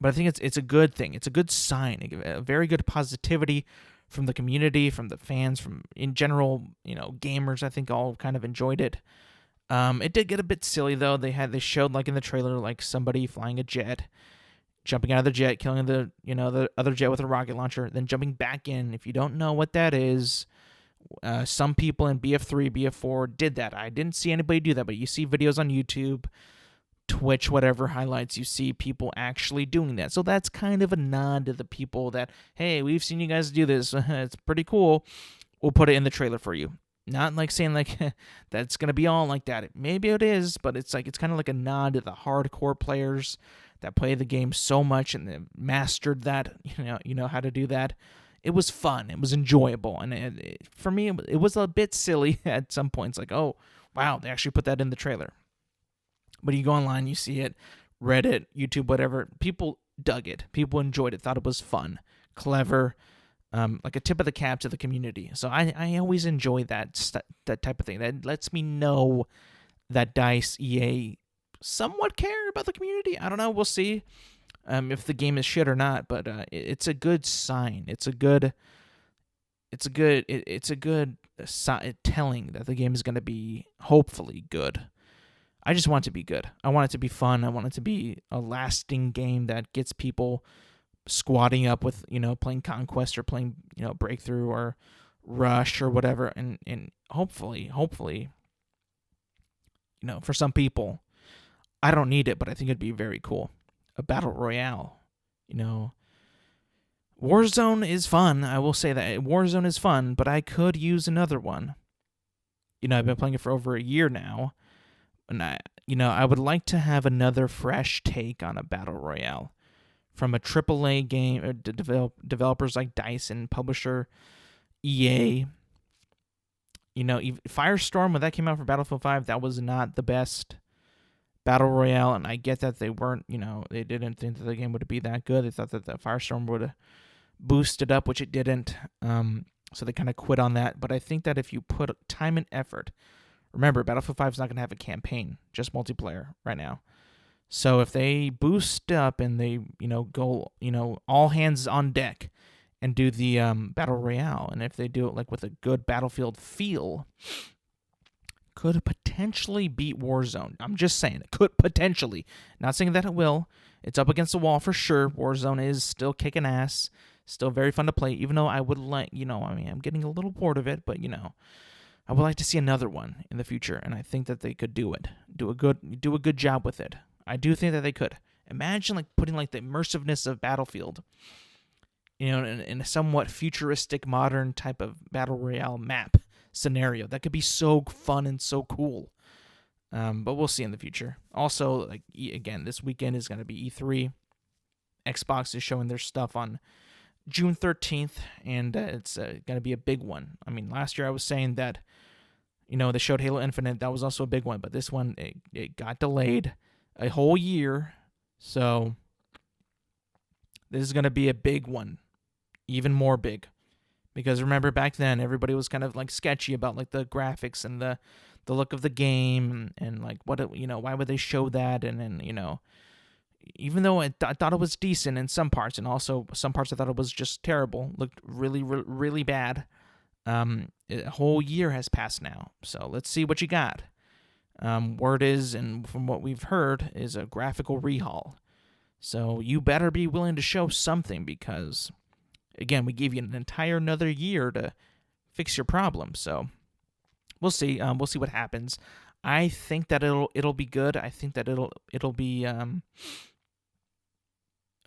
I think it's a good thing. It's a good sign, a very good positivity from the community, from the fans, from in general, gamers. I think all kind of enjoyed it. It did get a bit silly though. They showed like in the trailer like somebody flying a jet, jumping out of the jet, killing the other jet with a rocket launcher, then jumping back in. If you don't know what that is, Some people in BF3, BF4 did that. I didn't see anybody do that, but you see videos on YouTube, Twitch, whatever highlights, you see people actually doing that. So that's kind of a nod to the people that, hey, we've seen you guys do this. It's pretty cool. We'll put it in the trailer for you. Not like saying like that's gonna be all like that. Maybe it is, but it's kind of like a nod to the hardcore players that play the game so much and they mastered that. You know how to do that. It was fun. It was enjoyable, and for me, it was a bit silly at some points. Like, oh wow, they actually put that in the trailer. But you go online, you see it, Reddit, YouTube, whatever. People dug it. People enjoyed it. Thought it was fun, clever. Like a tip of the cap to the community. So I always enjoy that type of thing. That lets me know that DICE, EA, somewhat care about the community. I don't know. We'll see if the game is shit or not. But it's a good sign. It's a good telling that the game is going to be hopefully good. I just want it to be good. I want it to be fun. I want it to be a lasting game that gets people squatting up with, playing Conquest or playing, Breakthrough or Rush or whatever. And hopefully, for some people, I don't need it, but I think it'd be very cool. A battle royale, Warzone is fun. I will say that Warzone is fun, but I could use another one. I've been playing it for over a year now, and I would like to have another fresh take on a battle royale from a AAA game, or developers like DICE and publisher EA. Firestorm, when that came out for Battlefield 5, that was not the best battle royale, and I get that they weren't, they didn't think that the game would be that good. They thought that the Firestorm would boost it up, which it didn't. So they kind of quit on that. But I think that if you put time and effort, remember, Battlefield 5 is not going to have a campaign, just multiplayer right now. So if they boost up and they, go, all hands on deck and do the battle royale, and if they do it like with a good Battlefield feel, could potentially beat Warzone. I'm just saying, it could potentially. Not saying that it will. It's up against the wall for sure. Warzone is still kicking ass, still very fun to play, even though I would like, I'm getting a little bored of it, but, I would like to see another one in the future, and I think that they could do it. Do a good job with it. I do think that they could. Imagine like putting like the immersiveness of Battlefield, in a somewhat futuristic, modern type of battle royale map scenario. That could be so fun and so cool. But we'll see in the future. Also, like again, this weekend is going to be E3. Xbox is showing their stuff on June 13th, and it's going to be a big one. I mean, last year I was saying that, they showed Halo Infinite. That was also a big one, but this one, it got delayed a whole year. So this is going to be a big one, even more big. Because remember, back then, everybody was kind of like sketchy about like the graphics and the look of the game and like why would they show that? And then, even though I thought it was decent in some parts, and also some parts I thought it was just terrible, looked really, really bad. A whole year has passed now, so let's see what you got. Word is, and from what we've heard, is a graphical rehaul. So you better be willing to show something, because, again, we gave you an entire another year to fix your problem. So we'll see. We'll see what happens. I think that it'll be good. I think that it'll be.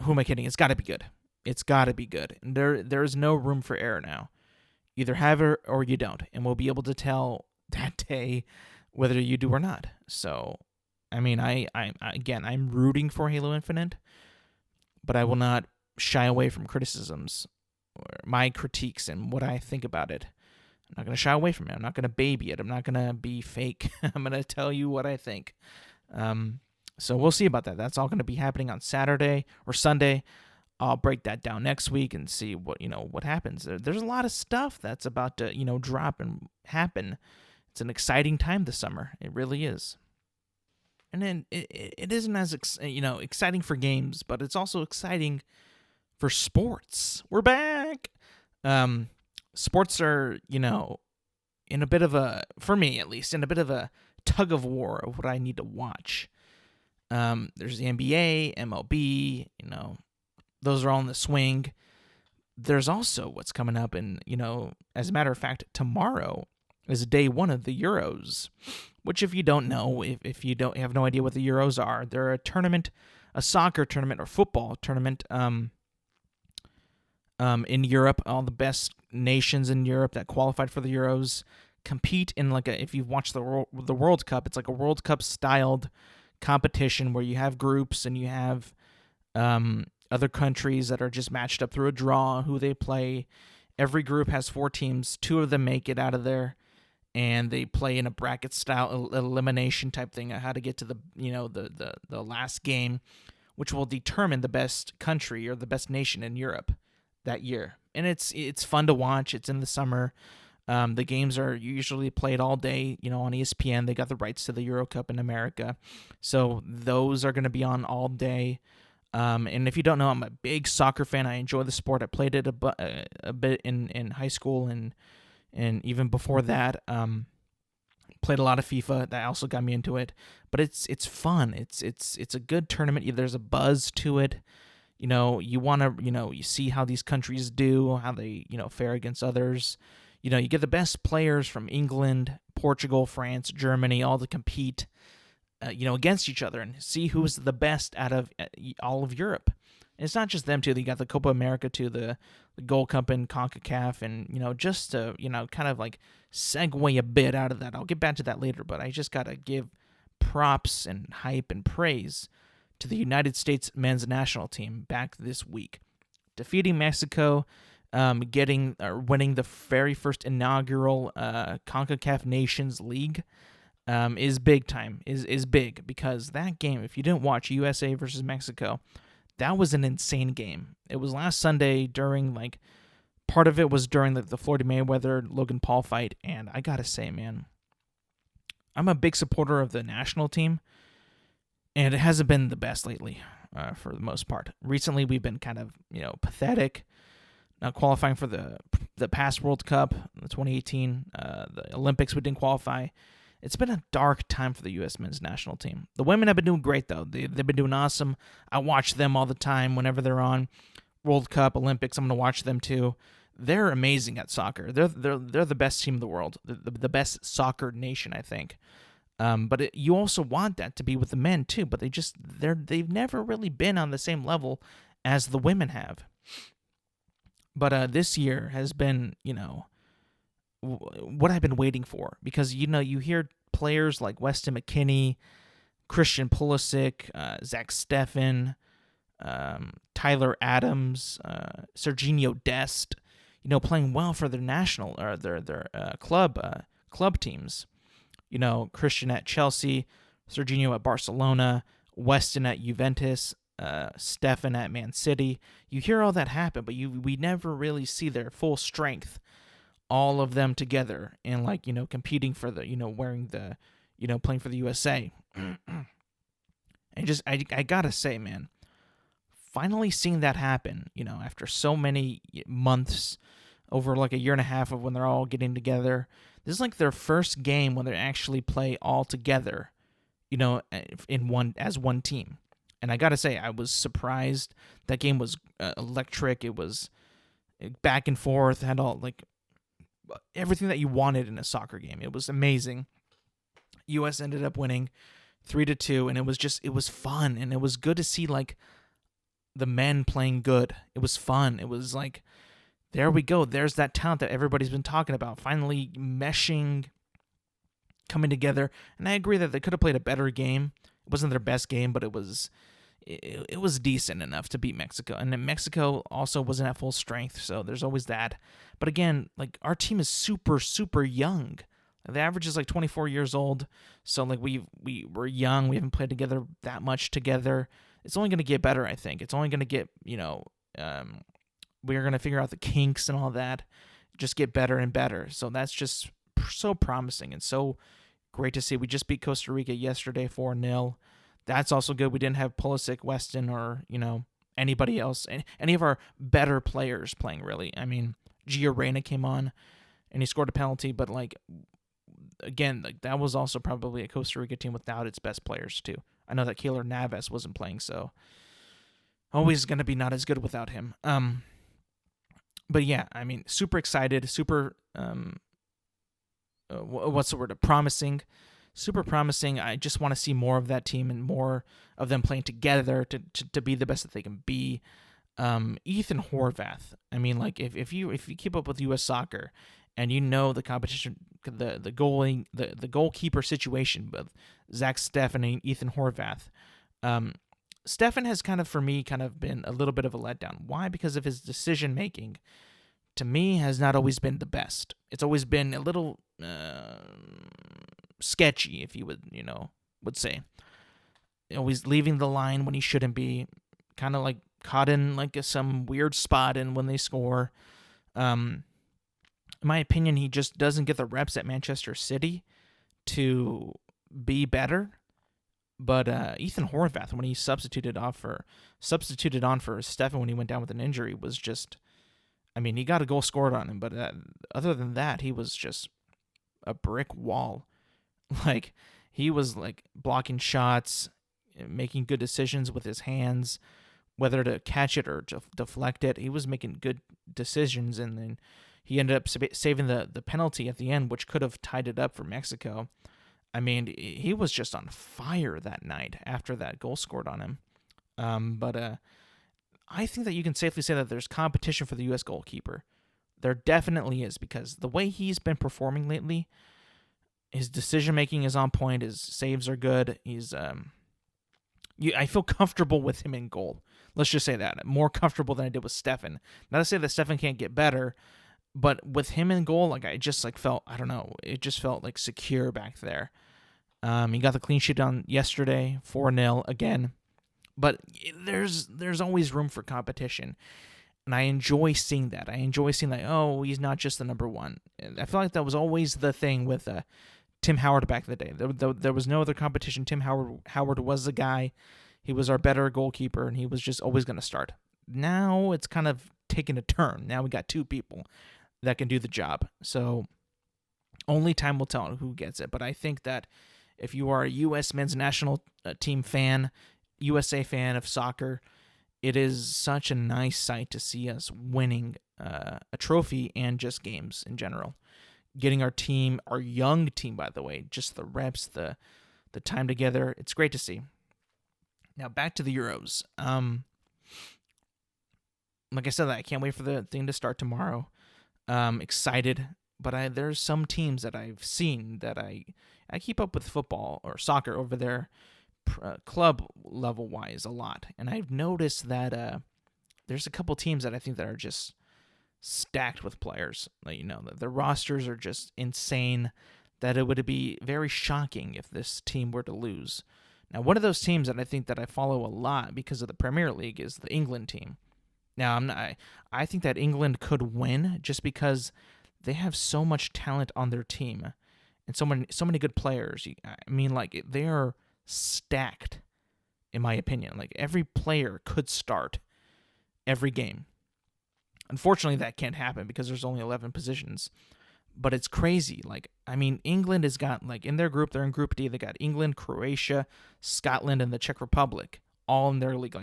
Who am I kidding? It's got to be good. It's got to be good. And there is no room for error now. Either have it or you don't, and we'll be able to tell that day whether you do or not. So, I mean, I'm rooting for Halo Infinite, but I will not shy away from criticisms or my critiques and what I think about it. I'm not going to shy away from it. I'm not going to baby it. I'm not going to be fake. I'm going to tell you what I think. So we'll see about that. That's all going to be happening on Saturday or Sunday. I'll break that down next week and see what happens. There's a lot of stuff that's about to, drop and happen. It's an exciting time this summer. It really is. And then it isn't as exciting for games, but it's also exciting for sports. We're back. Sports are, in a bit of a, for me at least, in a bit of a tug of war of what I need to watch. There's the NBA, MLB, those are all in the swing. there's also what's coming up, and as a matter of fact, tomorrow is day one of the Euros, which, if you don't know, if you don't have no idea what the Euros are, they're a tournament, a soccer tournament or football tournament in Europe. All the best nations in Europe that qualified for the Euros compete in if you've watched the World Cup, it's like a World Cup styled competition where you have groups and you have other countries that are just matched up through a draw who they play. Every group has 4 teams. 2 of them make it out of there, and they play in a bracket style elimination type thing, how to get to the last game, which will determine the best country or the best nation in Europe that year. And it's fun to watch. It's in the summer. The games are usually played all day, on ESPN. They got the rights to the Euro Cup in America, so those are going to be on all day. And if you don't know, I'm a big soccer fan. I enjoy the sport. I played it a bit in high school and even before that. Played a lot of FIFA. That also got me into it. But it's fun. It's a good tournament. There's a buzz to it. You want to you see how these countries do, how they fare against others. You get the best players from England, Portugal, France, Germany, all to compete. Against each other and see who's the best out of all of Europe. And it's not just them, too. You got the Copa America, too, the Gold Cup and CONCACAF, and, just to, kind of segue a bit out of that. I'll get back to that later, but I just got to give props and hype and praise to the United States men's national team back this week. Defeating Mexico, winning the very first inaugural CONCACAF Nations League. Is big time, is big, because that game, if you didn't watch USA versus Mexico, that was an insane game. It was last Sunday during, part of it was during the Floyd Mayweather-Logan Paul fight, and I gotta say, man, I'm a big supporter of the national team, and it hasn't been the best lately, for the most part. Recently, we've been kind of, pathetic, not qualifying for the past World Cup, the 2018, the Olympics we didn't qualify. It's been a dark time for the U.S. men's national team. The women have been doing great, though. They've been doing awesome. I watch them all the time whenever they're on World Cup, Olympics. I'm going to watch them, too. They're amazing at soccer. They're the best team in the world, the best soccer nation, I think. But you also want that to be with the men, too. But they've never really been on the same level as the women have. But this year has been, what I've been waiting for, because you hear players like Weston McKennie, Christian Pulisic, Zach Steffen, Tyler Adams, Serginho Dest, playing well for their national or their club teams. Christian at Chelsea, Serginho at Barcelona, Weston at Juventus, Steffen at Man City. You hear all that happen, but we never really see their full strength. All of them together and competing for the wearing the playing for the USA. And I gotta say, man, finally seeing that happen, after so many months, over a year and a half of when they're all getting together. This is their first game when they actually play all together, as one team. And I gotta say, I was surprised. That game was electric. It was back and forth, had all everything that you wanted in a soccer game. It was amazing. U.S. ended up winning 3-2, and it was fun, and it was good to see the men playing good. It was fun. It was there we go. There's that talent that everybody's been talking about, finally meshing, coming together. And I agree that they could have played a better game. It wasn't their best game, but it was decent enough to beat Mexico. And then Mexico also wasn't at full strength, so there's always that. But again, our team is super, super young. The average is 24 years old, so we're young. We haven't played together that much together. It's only going to get better, I think. It's only going to get, we're going to figure out the kinks and all that, just get better and better. So that's just so promising and so great to see. We just beat Costa Rica yesterday 4-0. That's also good. We didn't have Pulisic, Weston, or, anybody else, any of our better players playing, really. I mean, Gio Reyna came on, and he scored a penalty, but, again, that was also probably a Costa Rica team without its best players, too. I know that Keylor Navas wasn't playing, so always going to be not as good without him. But yeah, I mean, super excited, super what's the word? Promising, super promising. I just want to see more of that team and more of them playing together to be the best that they can be. Ethan Horvath. I mean, like if you keep up with U.S. soccer and you know the competition, the goalkeeper situation with Zach Steffen and Ethan Horvath. Steffen has kind of, for me, kind of been a little bit of a letdown. Why? Because of his decision making. To me, has not always been the best. It's always been a little sketchy, if you would say. Always leaving the line when he shouldn't be. Kind of like caught in like some weird spot, and when they score, in my opinion, he just doesn't get the reps at Manchester City to be better. But Ethan Horvath, when he substituted on for Steffen when he went down with an injury, was just, I mean, he got a goal scored on him, but other than that, he was just a brick wall. Like, he was like blocking shots, making good decisions with his hands, whether to catch it or to deflect it. He was making good decisions, and then he ended up saving the penalty at the end, which could have tied it up for Mexico. I mean, he was just on fire that night after that goal scored on him. But I think that you can safely say that there's competition for the U.S. goalkeeper. There definitely is, because the way he's been performing lately, his decision-making is on point, his saves are good, I feel comfortable with him in goal. Let's just say that. More comfortable than I did with Steffen. Not to say that Steffen can't get better, but with him in goal, like, I just like felt, I don't know, it just felt like secure back there. He got the clean sheet on yesterday, 4-0 again. But there's always room for competition. And I enjoy seeing that. I enjoy seeing that, oh, he's not just the number one. I feel like that was always the thing with Tim Howard back in the day. There was no other competition. Tim Howard was the guy. He was our better goalkeeper, and he was just always going to start. Now it's kind of taken a turn. Now we got two people that can do the job. So only time will tell who gets it. But I think that if you are a U.S. men's national team fan, USA fan of soccer, it is such a nice sight to see us winning a trophy and just games in general. Getting our team, our young team, by the way, just the reps, the time together. It's great to see. Now back to the Euros. Like I said, I can't wait for the thing to start tomorrow. Excited, but there's some teams that I've seen that I keep up with football or soccer over there, club level wise, a lot, and I've noticed that there's a couple teams that I think that are just stacked with players. Like, the rosters are just insane. That it would be very shocking if this team were to lose. Now, one of those teams that I think that I follow a lot because of the Premier League is the England team. Now, I think that England could win just because they have so much talent on their team and so many good players. I mean, like, they are stacked, in my opinion. Like, every player could start every game. Unfortunately, that can't happen because there's only 11 positions. But it's crazy. Like, I mean, England has got, like, in their group, they're in Group D. They got England, Croatia, Scotland, and the Czech Republic all in their league.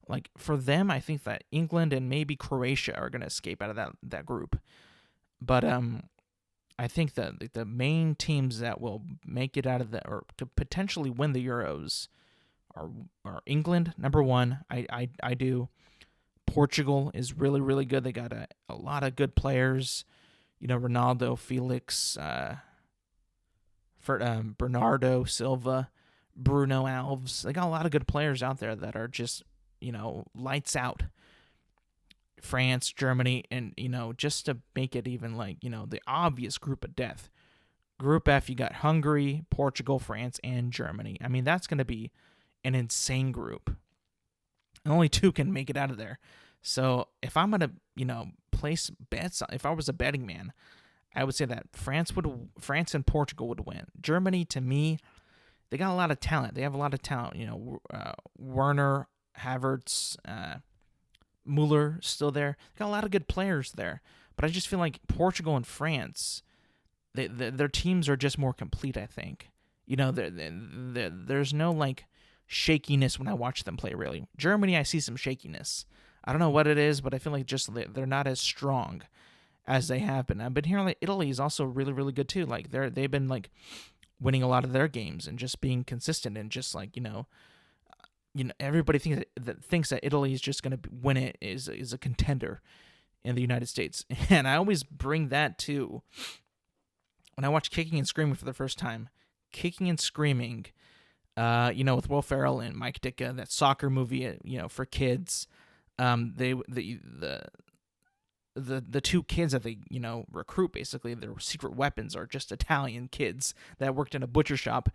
Like for them, I think that England and maybe Croatia are going to escape out of that group. But I think that the main teams that will make it out of that, or to potentially win the Euros, are England, number one. I do. Portugal is really, really good. They got a lot of good players. Ronaldo, Felix, Bernardo, Silva, Bruno Alves. They got a lot of good players out there that are just, lights out. France, Germany, and, just to make it even like, the obvious group of death. Group F, you got Hungary, Portugal, France, and Germany. I mean, that's going to be an insane group. And only two can make it out of there. So if I'm going to, place bets, if I was a betting man, I would say that France and Portugal would win. Germany, to me, they got a lot of talent. They have a lot of talent. Werner, Havertz, Muller still there. They got a lot of good players there. But I just feel like Portugal and France, their teams are just more complete, I think. There's no, like, shakiness when I watch them play, really. Germany, I see some shakiness. I don't know what it is, but I feel like just they're not as strong as they have been. I've been hearing like Italy is also really, really good too. Like they've been like winning a lot of their games and just being consistent and just like everybody thinks that Italy is just going to win it is a contender in the United States, and I always bring that to when I watch Kicking and Screaming for the first time. Kicking and Screaming, with Will Ferrell and Mike Ditka, that soccer movie, for kids. The two kids that they recruit, basically their secret weapons are just Italian kids that worked in a butcher shop,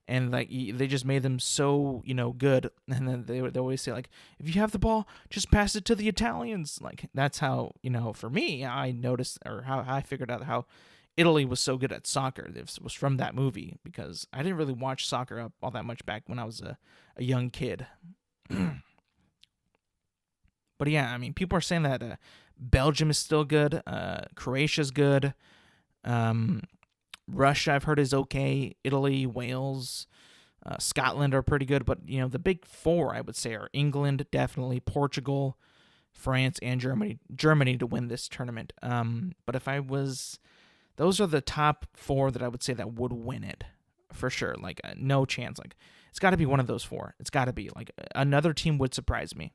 and like they just made them so good. And then they always say like, if you have the ball, just pass it to the Italians. Like that's how for me I noticed, or how I figured out how Italy was so good at soccer. This was from that movie, because I didn't really watch soccer all that much back when I was a young kid. But yeah, I mean, people are saying that Belgium is still good. Croatia's good. Russia, I've heard, is okay. Italy, Wales, Scotland are pretty good. But, the big four, I would say, are England, definitely, Portugal, France, and Germany. Germany to win this tournament. But those are the top four that I would say that would win it, for sure. Like, no chance. Like, it's got to be one of those four. It's got to be. Like, another team would surprise me.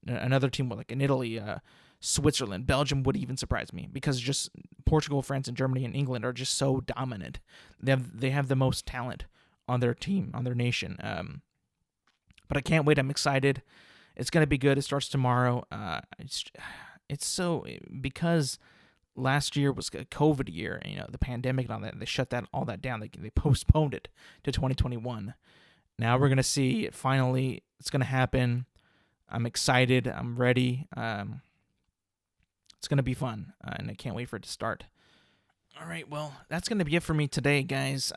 Another team like in Italy, Switzerland, Belgium would even surprise me, because just Portugal, France, and Germany and England are just so dominant. They have the most talent on their team, on their nation. But I can't wait. I'm excited. It's gonna be good. It starts tomorrow. It's so, because last year was a COVID year, the pandemic and all that. They shut all that down. They postponed it to 2021. Now we're gonna see it finally. It's gonna happen. I'm excited. I'm ready. It's going to be fun, and I can't wait for it to start. All right, well, that's going to be it for me today, guys.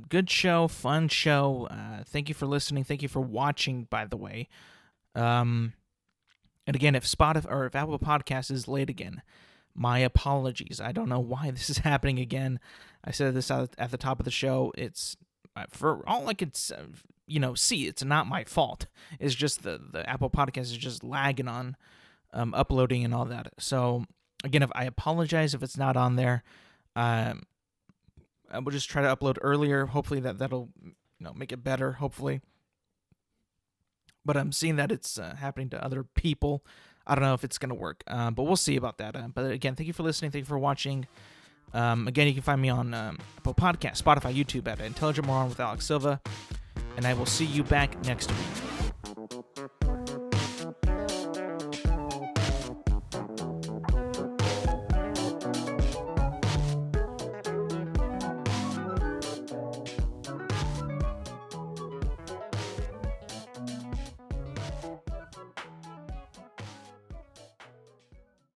Good show, fun show. Thank you for listening. Thank you for watching, by the way. And again, if Spotify or if Apple Podcasts is late again, my apologies. I don't know why this is happening again. I said this at the top of the show. It's for all I could see, it's not my fault. It's just the Apple Podcast is just lagging on uploading and all that. So again, I apologize if it's not on there. I will just try to upload earlier. Hopefully that'll make it better. Hopefully, but I'm seeing that it's happening to other people. I don't know if it's gonna work, but we'll see about that. But again, thank you for listening. Thank you for watching. Again, you can find me on Apple Podcasts, Spotify, YouTube at Intelligent Moron with Alex Silva, and I will see you back next week.